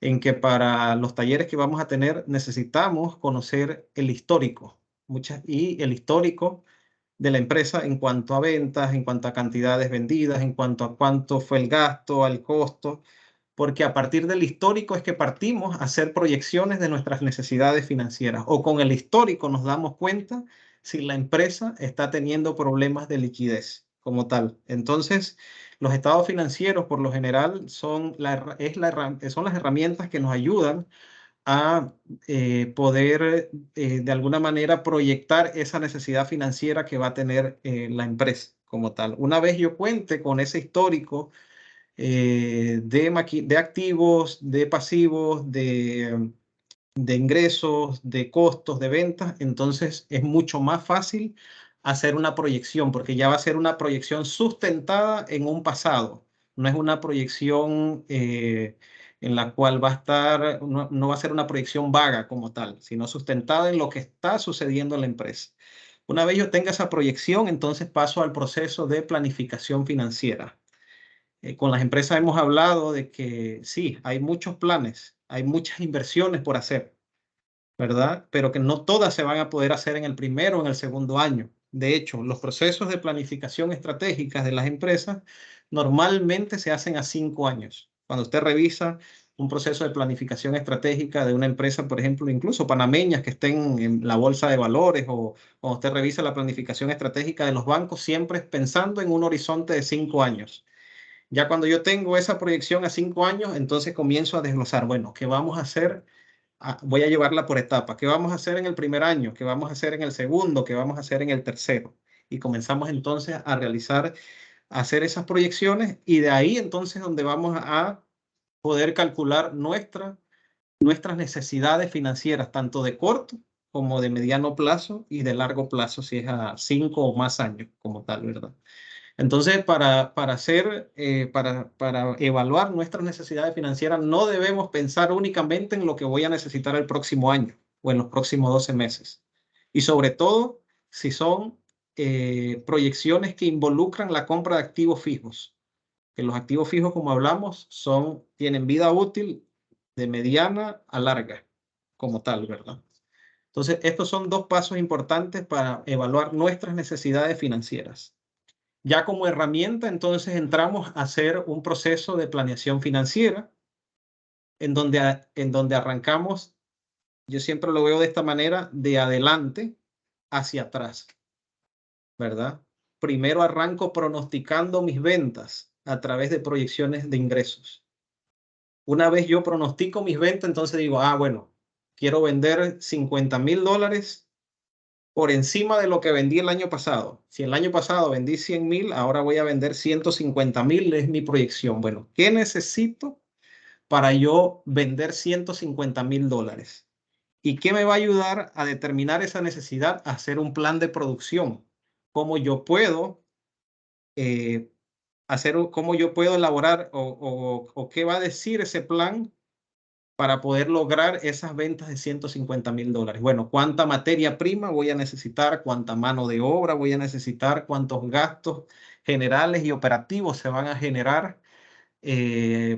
[SPEAKER 1] en que para los talleres que vamos a tener necesitamos conocer el histórico y el histórico de la empresa en cuanto a ventas, en cuanto a cantidades vendidas, en cuanto a cuánto fue el gasto, al costo, porque a partir del histórico es que partimos a hacer proyecciones de nuestras necesidades financieras o con el histórico nos damos cuenta si la empresa está teniendo problemas de liquidez como tal. Entonces, los estados financieros por lo general son las herramientas que nos ayudan a poder de alguna manera proyectar esa necesidad financiera que va a tener la empresa como tal. Una vez yo cuente con ese histórico de activos, de pasivos, de ingresos, de costos, de ventas, entonces es mucho más fácil hacer una proyección, porque ya va a ser una proyección sustentada en un pasado, no es una proyección en la cual va a estar, no va a ser una proyección vaga como tal, sino sustentada en lo que está sucediendo en la empresa. Una vez yo tenga esa proyección, entonces paso al proceso de planificación financiera. Con las empresas hemos hablado de que sí, hay muchos planes, hay muchas inversiones por hacer, ¿verdad? Pero que no todas se van a poder hacer en el primero o en el segundo año. De hecho, los procesos de planificación estratégica de las empresas normalmente se hacen a 5 años. Cuando usted revisa un proceso de planificación estratégica de una empresa, por ejemplo, incluso panameñas que estén en la bolsa de valores o cuando usted revisa la planificación estratégica de los bancos, siempre pensando en un horizonte de 5 años. Ya cuando yo tengo esa proyección a 5 años, entonces comienzo a desglosar, bueno, ¿qué vamos a hacer? Voy a llevarla por etapas. ¿Qué vamos a hacer en el primer año? ¿Qué vamos a hacer en el segundo? ¿Qué vamos a hacer en el tercero? Y comenzamos entonces a hacer esas proyecciones y de ahí entonces donde vamos a poder calcular nuestras necesidades financieras, tanto de corto como de mediano plazo y de largo plazo, si es a 5 o más años como tal, ¿verdad? Entonces, para evaluar nuestras necesidades financieras, no debemos pensar únicamente en lo que voy a necesitar el próximo año o en los próximos 12 meses. Y sobre todo, si son proyecciones que involucran la compra de activos fijos. Que los activos fijos, como hablamos, tienen vida útil de mediana a larga, como tal, ¿verdad? Entonces, estos son dos pasos importantes para evaluar nuestras necesidades financieras. Ya como herramienta, entonces entramos a hacer un proceso de planeación financiera en donde arrancamos, yo siempre lo veo de esta manera, de adelante hacia atrás, ¿verdad? Primero arranco pronosticando mis ventas a través de proyecciones de ingresos. Una vez yo pronostico mis ventas, entonces digo, bueno, quiero vender $50,000 por encima de lo que vendí el año pasado. Si el año pasado vendí 100,000, ahora voy a vender 150,000, es mi proyección. Bueno, ¿qué necesito para yo vender $150,000? ¿Y qué me va a ayudar a determinar esa necesidad? A hacer un plan de producción. ¿Cómo yo puedo cómo yo puedo elaborar o qué va a decir ese plan para poder lograr esas ventas de $150,000. Bueno, ¿cuánta materia prima voy a necesitar? ¿Cuánta mano de obra voy a necesitar? ¿Cuántos gastos generales y operativos se van a generar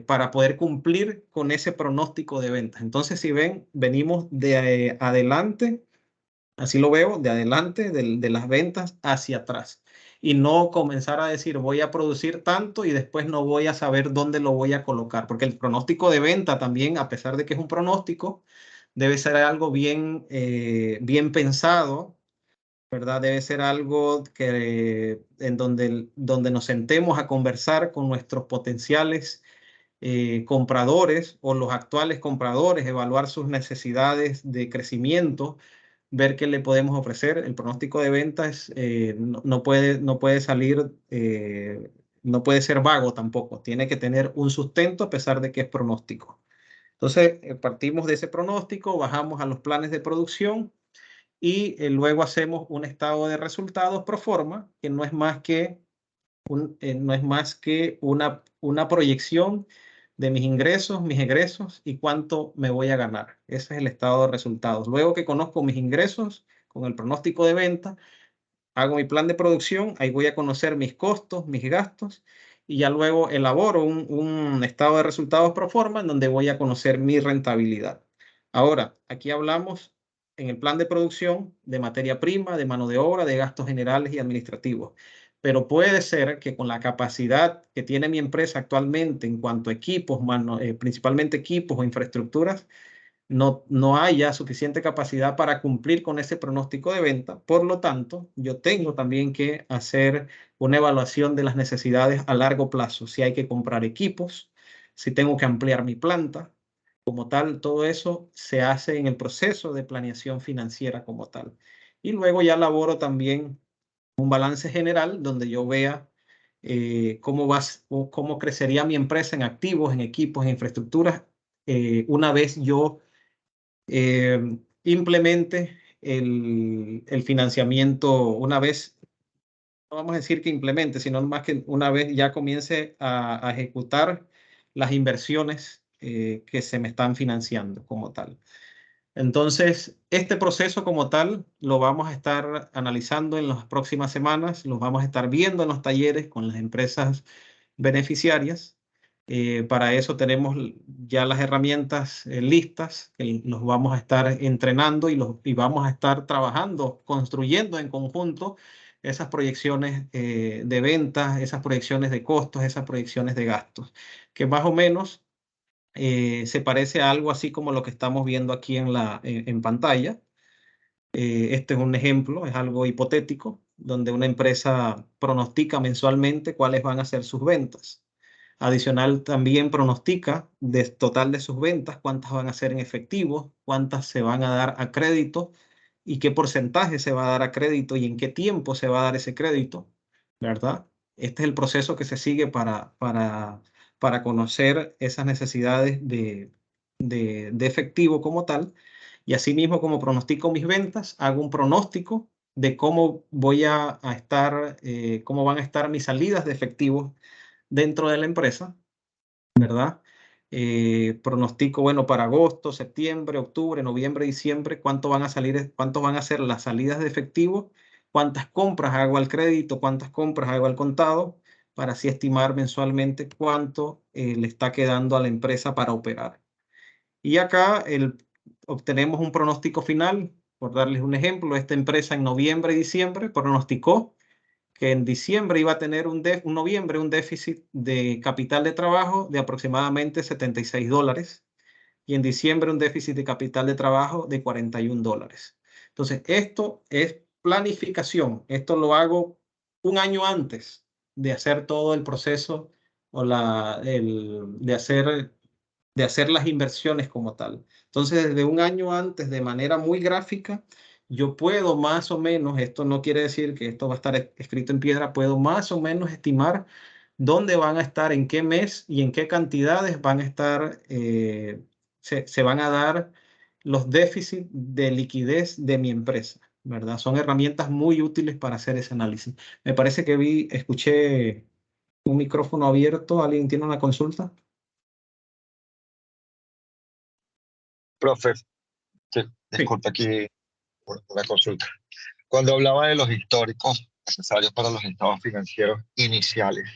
[SPEAKER 1] para poder cumplir con ese pronóstico de ventas? Entonces, si ven, venimos de adelante, así lo veo, de adelante de las ventas hacia atrás. Y no comenzar a decir voy a producir tanto y después no voy a saber dónde lo voy a colocar, porque el pronóstico de venta también, a pesar de que es un pronóstico, debe ser algo bien pensado, ¿verdad? Debe ser algo en donde nos sentemos a conversar con nuestros potenciales compradores o los actuales compradores, evaluar sus necesidades de crecimiento, ver qué le podemos ofrecer. El pronóstico de ventas no puede salir, no puede ser vago tampoco. Tiene que tener un sustento a pesar de que es pronóstico. Entonces, partimos de ese pronóstico, bajamos a los planes de producción y luego hacemos un estado de resultados pro forma, que no es más que, una proyección de mis ingresos, mis egresos y cuánto me voy a ganar. Ese es el estado de resultados. Luego que conozco mis ingresos con el pronóstico de venta, hago mi plan de producción, ahí voy a conocer mis costos, mis gastos, y ya luego elaboro un estado de resultados pro forma en donde voy a conocer mi rentabilidad. Ahora, aquí hablamos en el plan de producción de materia prima, de mano de obra, de gastos generales y administrativos. Pero puede ser que con la capacidad que tiene mi empresa actualmente en cuanto a equipos, principalmente equipos o infraestructuras, no haya suficiente capacidad para cumplir con ese pronóstico de venta. Por lo tanto, yo tengo también que hacer una evaluación de las necesidades a largo plazo. Si hay que comprar equipos, si tengo que ampliar mi planta, como tal, todo eso se hace en el proceso de planeación financiera como tal. Y luego ya elaboro también un balance general donde yo vea cómo crecería mi empresa en activos, en equipos, en infraestructuras, una vez yo implemente el financiamiento, una vez, no vamos a decir que implemente, sino más que una vez ya comience a ejecutar las inversiones que se me están financiando como tal. Entonces, este proceso como tal lo vamos a estar analizando en las próximas semanas, lo vamos a estar viendo en los talleres con las empresas beneficiarias. Para eso tenemos ya las herramientas listas, que los vamos a estar entrenando y vamos a estar trabajando, construyendo en conjunto esas proyecciones de ventas, esas proyecciones de costos, esas proyecciones de gastos, que más o menos se parece a algo así como lo que estamos viendo aquí en pantalla. Este es un ejemplo, es algo hipotético, donde una empresa pronostica mensualmente cuáles van a ser sus ventas. Adicional, también pronostica del total de sus ventas cuántas van a ser en efectivo, cuántas se van a dar a crédito y qué porcentaje se va a dar a crédito y en qué tiempo se va a dar ese crédito, ¿verdad? Este es el proceso que se sigue para conocer esas necesidades de efectivo como tal. Y asimismo, como pronostico mis ventas, hago un pronóstico de cómo voy a estar, cómo van a estar mis salidas de efectivo dentro de la empresa, ¿verdad? Pronostico, bueno, para agosto, septiembre, octubre, noviembre, diciembre, cuánto van a ser las salidas de efectivo, cuántas compras hago al crédito, cuántas compras hago al contado, para así estimar mensualmente cuánto le está quedando a la empresa para operar. Y acá obtenemos un pronóstico final. Por darles un ejemplo, esta empresa en noviembre y diciembre pronosticó que en diciembre iba a tener un déficit de capital de trabajo de aproximadamente $76 y en diciembre un déficit de capital de trabajo de $41. Entonces, esto es planificación. Esto lo hago un año antes de hacer todo el proceso o de hacer las inversiones como tal. Entonces, desde un año antes, de manera muy gráfica, yo puedo más o menos, esto no quiere decir que esto va a estar escrito en piedra, puedo más o menos estimar dónde van a estar, en qué mes y en qué cantidades van a estar, se van a dar los déficits de liquidez de mi empresa, ¿verdad? Son herramientas muy útiles para hacer ese análisis. Me parece que escuché un micrófono abierto. ¿Alguien tiene una consulta?
[SPEAKER 2] Profe, sí,
[SPEAKER 1] Sí.
[SPEAKER 2] disculpa aquí una consulta. Cuando hablaba de los históricos necesarios para los estados financieros iniciales,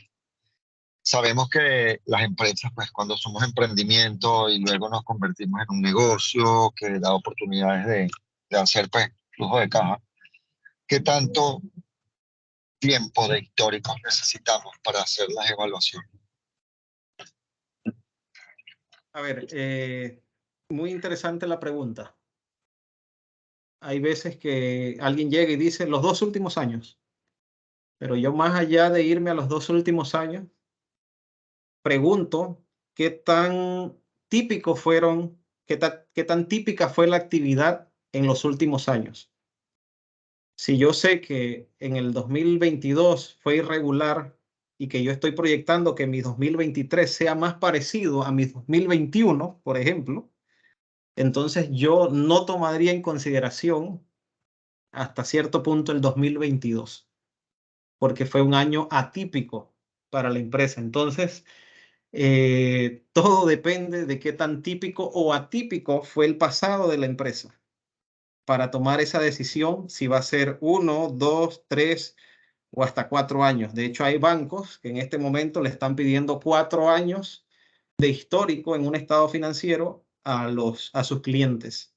[SPEAKER 2] sabemos que las empresas, pues cuando somos emprendimiento y luego nos convertimos en un negocio que da oportunidades de hacer pues flujo de caja, ¿qué tanto tiempo de históricos necesitamos para hacer las evaluaciones?
[SPEAKER 1] A ver, muy interesante la pregunta. Hay veces que alguien llega y dice los 2 últimos años, pero yo más allá de irme a los 2 últimos años, pregunto qué tan típicos fueron, qué tan típica fue la actividad en los últimos años. Si yo sé que en el 2022 fue irregular y que yo estoy proyectando que mi 2023 sea más parecido a mi 2021, por ejemplo, entonces yo no tomaría en consideración hasta cierto punto el 2022, porque fue un año atípico para la empresa. Entonces, todo depende de qué tan típico o atípico fue el pasado de la empresa para tomar esa decisión si va a ser 1, 2, 3 o hasta 4 años. De hecho, hay bancos que en este momento le están pidiendo 4 años de histórico en un estado financiero a sus clientes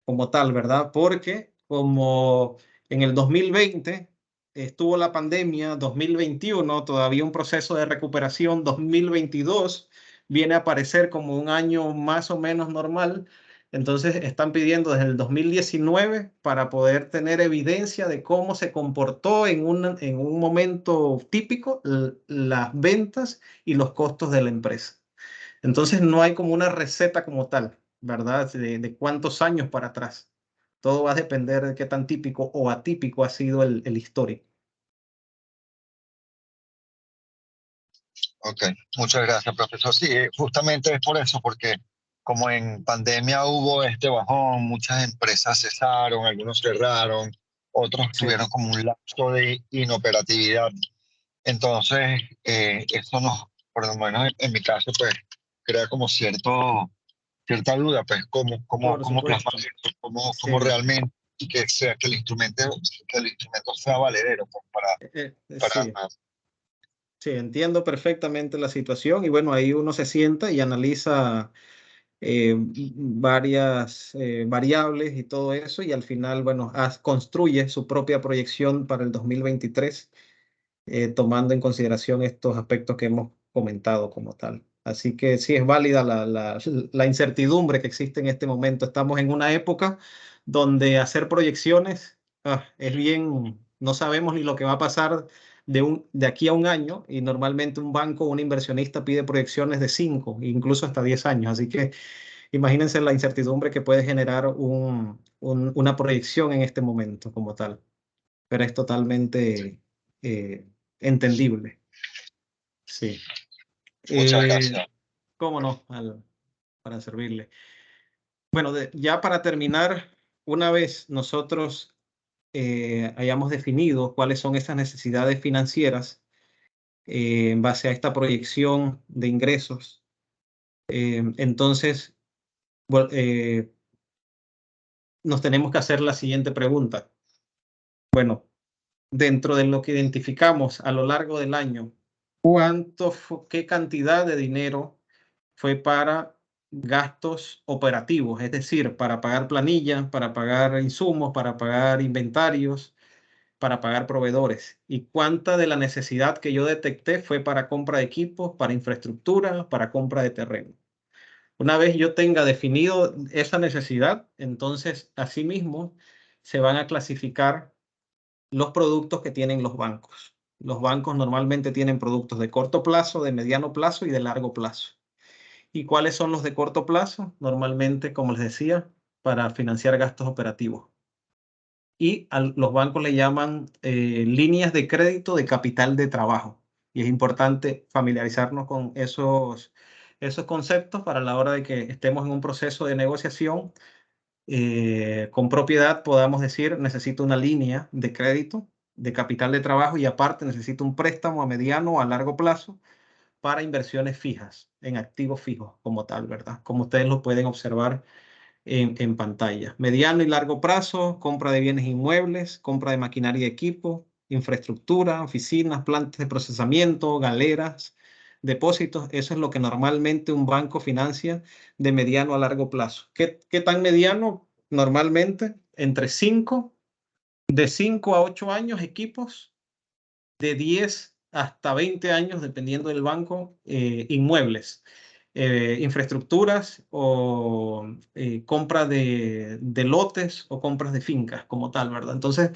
[SPEAKER 1] como tal, ¿verdad? Porque como en el 2020 estuvo la pandemia, 2021 todavía un proceso de recuperación, 2022 viene a aparecer como un año más o menos normal. Entonces están pidiendo desde el 2019 para poder tener evidencia de cómo se comportó en un momento típico las ventas y los costos de la empresa. Entonces no hay como una receta como tal, ¿verdad? De cuántos años para atrás. Todo va a depender de qué tan típico o atípico ha sido el histórico.
[SPEAKER 2] Ok, muchas gracias, profesor. Sí, justamente es por eso, porque como en pandemia hubo este bajón, muchas empresas cesaron, algunos cerraron, otros
[SPEAKER 1] Sí.
[SPEAKER 2] tuvieron como un lapso de inoperatividad. Entonces, eso nos, por lo menos en mi caso, pues crea como cierta duda, pues
[SPEAKER 1] Por
[SPEAKER 2] cómo
[SPEAKER 1] supuesto.
[SPEAKER 2] plasmar esto, cómo
[SPEAKER 1] Sí.
[SPEAKER 2] realmente, y que sea que el instrumento sea valedero pues,
[SPEAKER 1] Sí.
[SPEAKER 2] para
[SPEAKER 1] Sí, entiendo perfectamente la situación y bueno, ahí uno se sienta y analiza varias variables y todo eso y al final, bueno, construye su propia proyección para el 2023, tomando en consideración estos aspectos que hemos comentado como tal. Así que sí es válida la incertidumbre que existe en este momento. Estamos en una época donde hacer proyecciones es bien, no sabemos ni lo que va a pasar de aquí a un año y normalmente un banco o un inversionista pide proyecciones de 5, incluso hasta 10 años. Así que imagínense la incertidumbre que puede generar una proyección en este momento como tal, pero es totalmente eh, entendible. Sí.
[SPEAKER 2] muchas gracias.
[SPEAKER 1] ¿Cómo no? Para servirle. Bueno, ya para terminar, una vez nosotros hayamos definido cuáles son esas necesidades financieras en base a esta proyección de ingresos, entonces nos tenemos que hacer la siguiente pregunta. Bueno, dentro de lo que identificamos a lo largo del año, qué cantidad de dinero fue para gastos operativos, es decir, para pagar planillas, para pagar insumos, para pagar inventarios, para pagar proveedores? ¿Y cuánta de la necesidad que yo detecté fue para compra de equipos, para infraestructura, para compra de terreno? Una vez yo tenga definido esa necesidad, entonces asimismo se van a clasificar los productos que tienen los bancos. Los bancos normalmente tienen productos de corto plazo, de mediano plazo y de largo plazo. ¿Y cuáles son los de corto plazo? Normalmente, como les decía, para financiar gastos operativos. Y a los bancos le llaman líneas de crédito de capital de trabajo. Y es importante familiarizarnos con esos conceptos para la hora de que estemos en un proceso de negociación con propiedad, podamos decir, necesito una línea de crédito de capital de trabajo y aparte necesito un préstamo a mediano o a largo plazo para inversiones fijas, en activos fijos como tal, ¿verdad? Como ustedes lo pueden observar en pantalla. Mediano y largo plazo, compra de bienes inmuebles, compra de maquinaria y equipo, infraestructura, oficinas, plantas de procesamiento, galeras, depósitos. Eso es lo que normalmente un banco financia de mediano a largo plazo. ¿Qué tan mediano? Normalmente entre 5, de 5 a 8 años equipos, de 10 hasta 20 años, dependiendo del banco, inmuebles, infraestructuras o compra de lotes o compras de fincas como tal, ¿verdad? Entonces,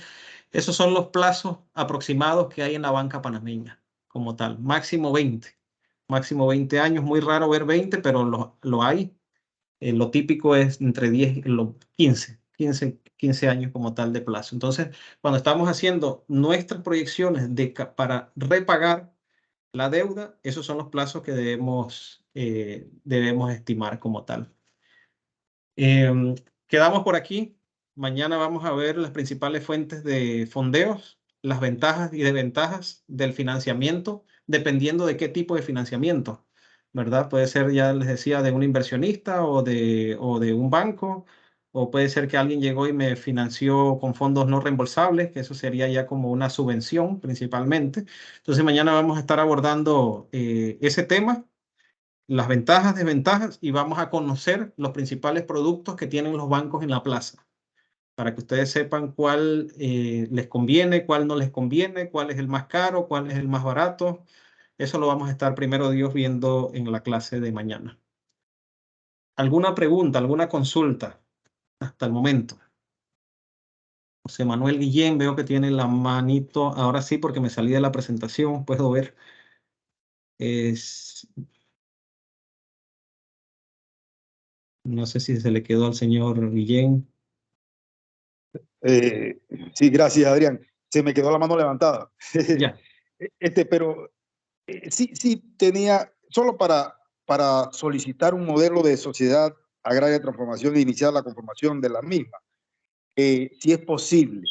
[SPEAKER 1] esos son los plazos aproximados que hay en la banca panameña como tal. Máximo 20. Máximo 20 años. Muy raro ver 20, pero lo hay. Lo típico es entre 10 y 15 años como tal de plazo. Entonces, cuando estamos haciendo nuestras proyecciones para repagar la deuda, esos son los plazos que debemos estimar como tal. Quedamos por aquí. Mañana vamos a ver las principales fuentes de fondeos, las ventajas y desventajas del financiamiento, dependiendo de qué tipo de financiamiento, ¿verdad? Puede ser, ya les decía, de un inversionista o de un banco, o puede ser que alguien llegó y me financió con fondos no reembolsables, que eso sería ya como una subvención principalmente. Entonces mañana vamos a estar abordando ese tema, las ventajas, desventajas, y vamos a conocer los principales productos que tienen los bancos en la plaza, para que ustedes sepan cuál les conviene, cuál no les conviene, cuál es el más caro, cuál es el más barato. Eso lo vamos a estar primero Dios viendo en la clase de mañana. ¿Alguna pregunta, alguna consulta hasta el momento? José Manuel Guillén, veo que tiene la manito, ahora sí, porque me salí de la presentación, puedo ver. No sé si se le quedó al señor Guillén.
[SPEAKER 5] Sí, gracias, Adrián. Se me quedó la mano levantada.
[SPEAKER 1] Ya.
[SPEAKER 5] Pero sí tenía, solo para solicitar un modelo de sociedad agraria de transformación e iniciar la conformación de la misma, si es posible.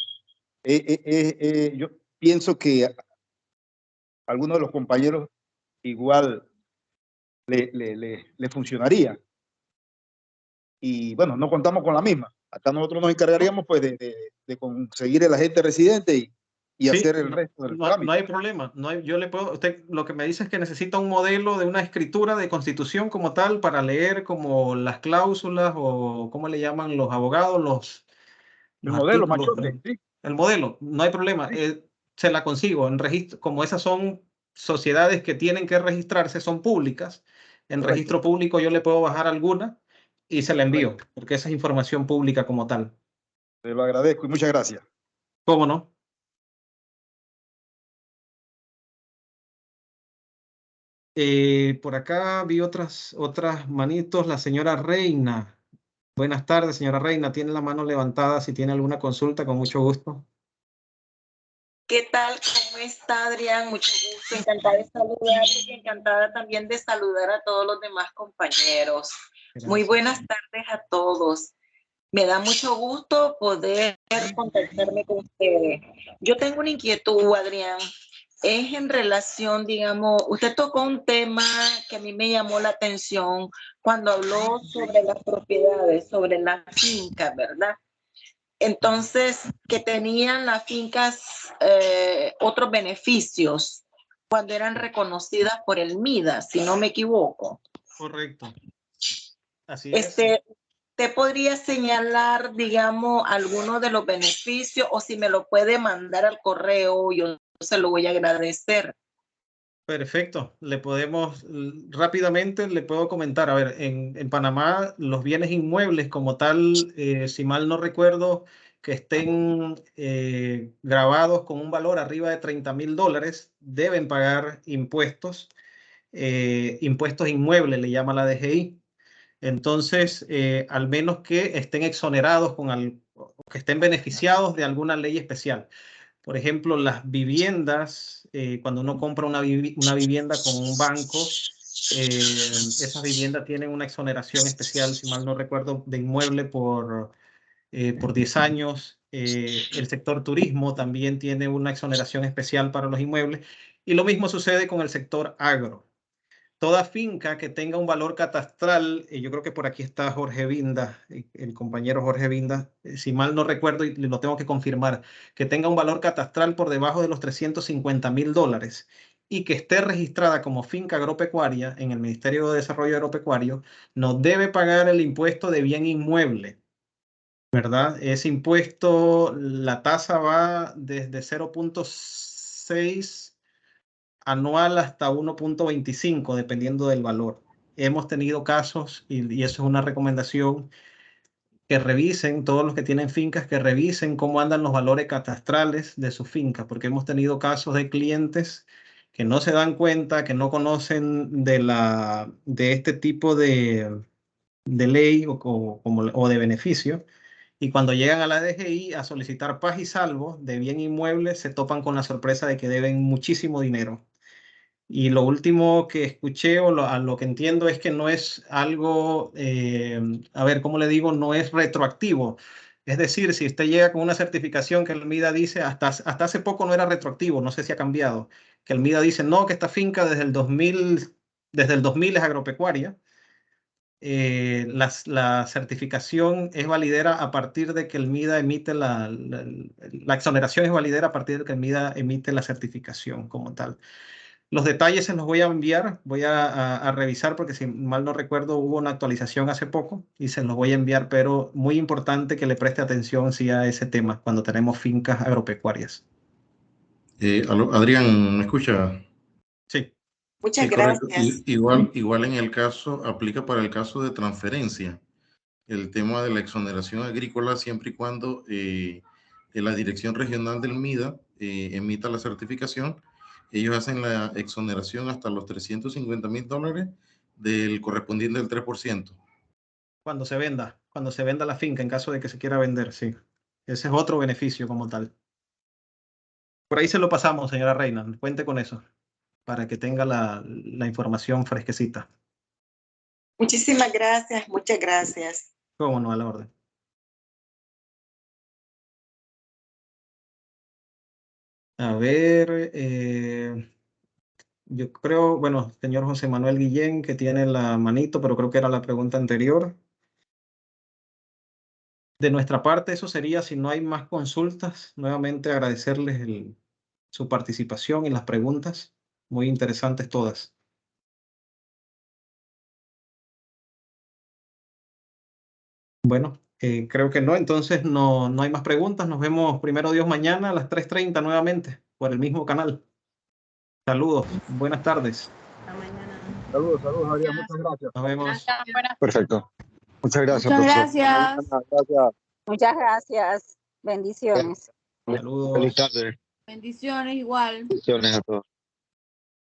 [SPEAKER 5] Yo pienso que a algunos de los compañeros igual le funcionaría. Y bueno, no contamos con la misma. Acá nosotros nos encargaríamos pues de conseguir el agente residente y
[SPEAKER 1] Sí,
[SPEAKER 5] hacer el resto del trámite.
[SPEAKER 1] No hay problema. Yo le puedo, usted lo que me dice es que necesita un modelo de una escritura de constitución como tal para leer como las cláusulas o cómo le llaman los abogados,
[SPEAKER 5] El
[SPEAKER 1] los
[SPEAKER 5] modelo,
[SPEAKER 1] artículos.
[SPEAKER 5] machote, sí.
[SPEAKER 1] El modelo, no hay problema.
[SPEAKER 5] Sí.
[SPEAKER 1] Se la consigo en registro. Como esas son sociedades que tienen que registrarse, son públicas. En
[SPEAKER 5] Correcto.
[SPEAKER 1] registro público yo le puedo bajar alguna y se la envío,
[SPEAKER 5] Correcto.
[SPEAKER 1] porque esa es información pública como tal.
[SPEAKER 5] Te lo agradezco y muchas gracias.
[SPEAKER 1] ¿Cómo no? Por acá vi otras manitos. La señora Reina. Buenas tardes, señora Reina. Tiene la mano levantada. Si tiene alguna consulta, con mucho gusto.
[SPEAKER 6] ¿Qué tal? ¿Cómo está, Adrián? Mucho gusto. Encantada de saludarte y encantada también de saludar a todos los demás compañeros.
[SPEAKER 1] Gracias.
[SPEAKER 6] Muy buenas tardes a todos. Me da mucho gusto poder contactarme con ustedes. Yo tengo una inquietud, Adrián. Es en relación, digamos, usted tocó un tema que a mí me llamó la atención cuando habló sobre las propiedades, sobre las fincas, ¿verdad? Entonces, que tenían las fincas otros beneficios cuando eran reconocidas por el MIDA, si no me equivoco.
[SPEAKER 1] Correcto. Así es.
[SPEAKER 6] ¿Te podría señalar, digamos, alguno de los beneficios o si me lo puede mandar al correo, yo se lo voy a agradecer?
[SPEAKER 1] Perfecto. Rápidamente le puedo comentar. A ver, en Panamá los bienes inmuebles como tal, si mal no recuerdo, que estén grabados con un valor arriba de $30,000, deben pagar impuestos. Impuestos inmuebles le llama la DGI. Entonces, al menos que estén exonerados o que estén beneficiados de alguna ley especial. Por ejemplo, las viviendas, cuando uno compra una vivienda con un banco, esas viviendas tienen una exoneración especial, si mal no recuerdo, de inmueble por 10 años. El sector turismo también tiene una exoneración especial para los inmuebles. Y lo mismo sucede con el sector agro. toda finca que tenga un valor catastral, yo creo que por aquí está Jorge Vinda, el compañero Jorge Vinda, si mal no recuerdo y lo tengo que confirmar, que tenga un valor catastral por debajo de los $350.000 y que esté registrada como finca agropecuaria en el Ministerio de Desarrollo Agropecuario, no debe pagar el impuesto de bien inmueble, ¿verdad? Ese impuesto, la tasa va desde 0.6 anual hasta 1.25, dependiendo del valor. Hemos tenido casos, y eso es una recomendación, que revisen, todos los que tienen fincas, que revisen cómo andan los valores catastrales de su finca, porque hemos tenido casos de clientes que no se dan cuenta, que no conocen de este tipo de ley o de beneficio, y cuando llegan a la DGI a solicitar paz y salvo de bien inmueble, se topan con la sorpresa de que deben muchísimo dinero. Y lo último que escuché a lo que entiendo es que no es algo, a ver, ¿cómo le digo? No es retroactivo. Es decir, si usted llega con una certificación que el MIDA dice, hasta hace poco no era retroactivo, no sé si ha cambiado, que el MIDA dice, no, que esta finca desde el 2000 es agropecuaria. La certificación es validera a partir de que el MIDA emite la exoneración es validera a partir de que el MIDA emite la certificación como tal. Los detalles se los voy a enviar, voy a revisar porque si mal no recuerdo hubo una actualización hace poco y se los voy a enviar, pero muy importante que le preste atención sí a ese tema cuando tenemos fincas agropecuarias.
[SPEAKER 7] Aló, Adrián, ¿me escucha?
[SPEAKER 1] Sí.
[SPEAKER 6] Muchas
[SPEAKER 7] Sí, correcto.
[SPEAKER 6] gracias.
[SPEAKER 7] Igual en el caso, aplica para el caso de transferencia, el tema de la exoneración agrícola siempre y cuando la Dirección Regional del MIDA emita la certificación. Ellos hacen la exoneración hasta los $350.000 del correspondiente del 3%.
[SPEAKER 1] Cuando se venda la finca en caso de que se quiera vender, sí. Ese es otro beneficio como tal. Por ahí se lo pasamos, señora Reina, cuente con eso, para que tenga la información fresquecita.
[SPEAKER 6] Muchísimas gracias, muchas gracias.
[SPEAKER 1] Cómo no, a la orden. A ver, yo creo, bueno, señor José Manuel Guillén, que tiene la manito, pero creo que era la pregunta anterior. De nuestra parte, eso sería, si no hay más consultas, nuevamente agradecerles su participación y las preguntas, muy interesantes todas. Bueno, creo que no, entonces no hay más preguntas. Nos vemos primero Dios mañana a las 3:30 nuevamente por el mismo canal. Saludos, buenas tardes.
[SPEAKER 4] Hasta mañana.
[SPEAKER 5] Saludos, Adrián, muchas gracias.
[SPEAKER 1] Nos vemos.
[SPEAKER 2] Perfecto. Muchas gracias,
[SPEAKER 8] Muchas
[SPEAKER 2] profesor.
[SPEAKER 8] gracias.
[SPEAKER 5] Gracias.
[SPEAKER 8] Muchas gracias. Bendiciones.
[SPEAKER 1] Saludos.
[SPEAKER 2] Feliz tarde.
[SPEAKER 4] Bendiciones igual.
[SPEAKER 2] Bendiciones a todos.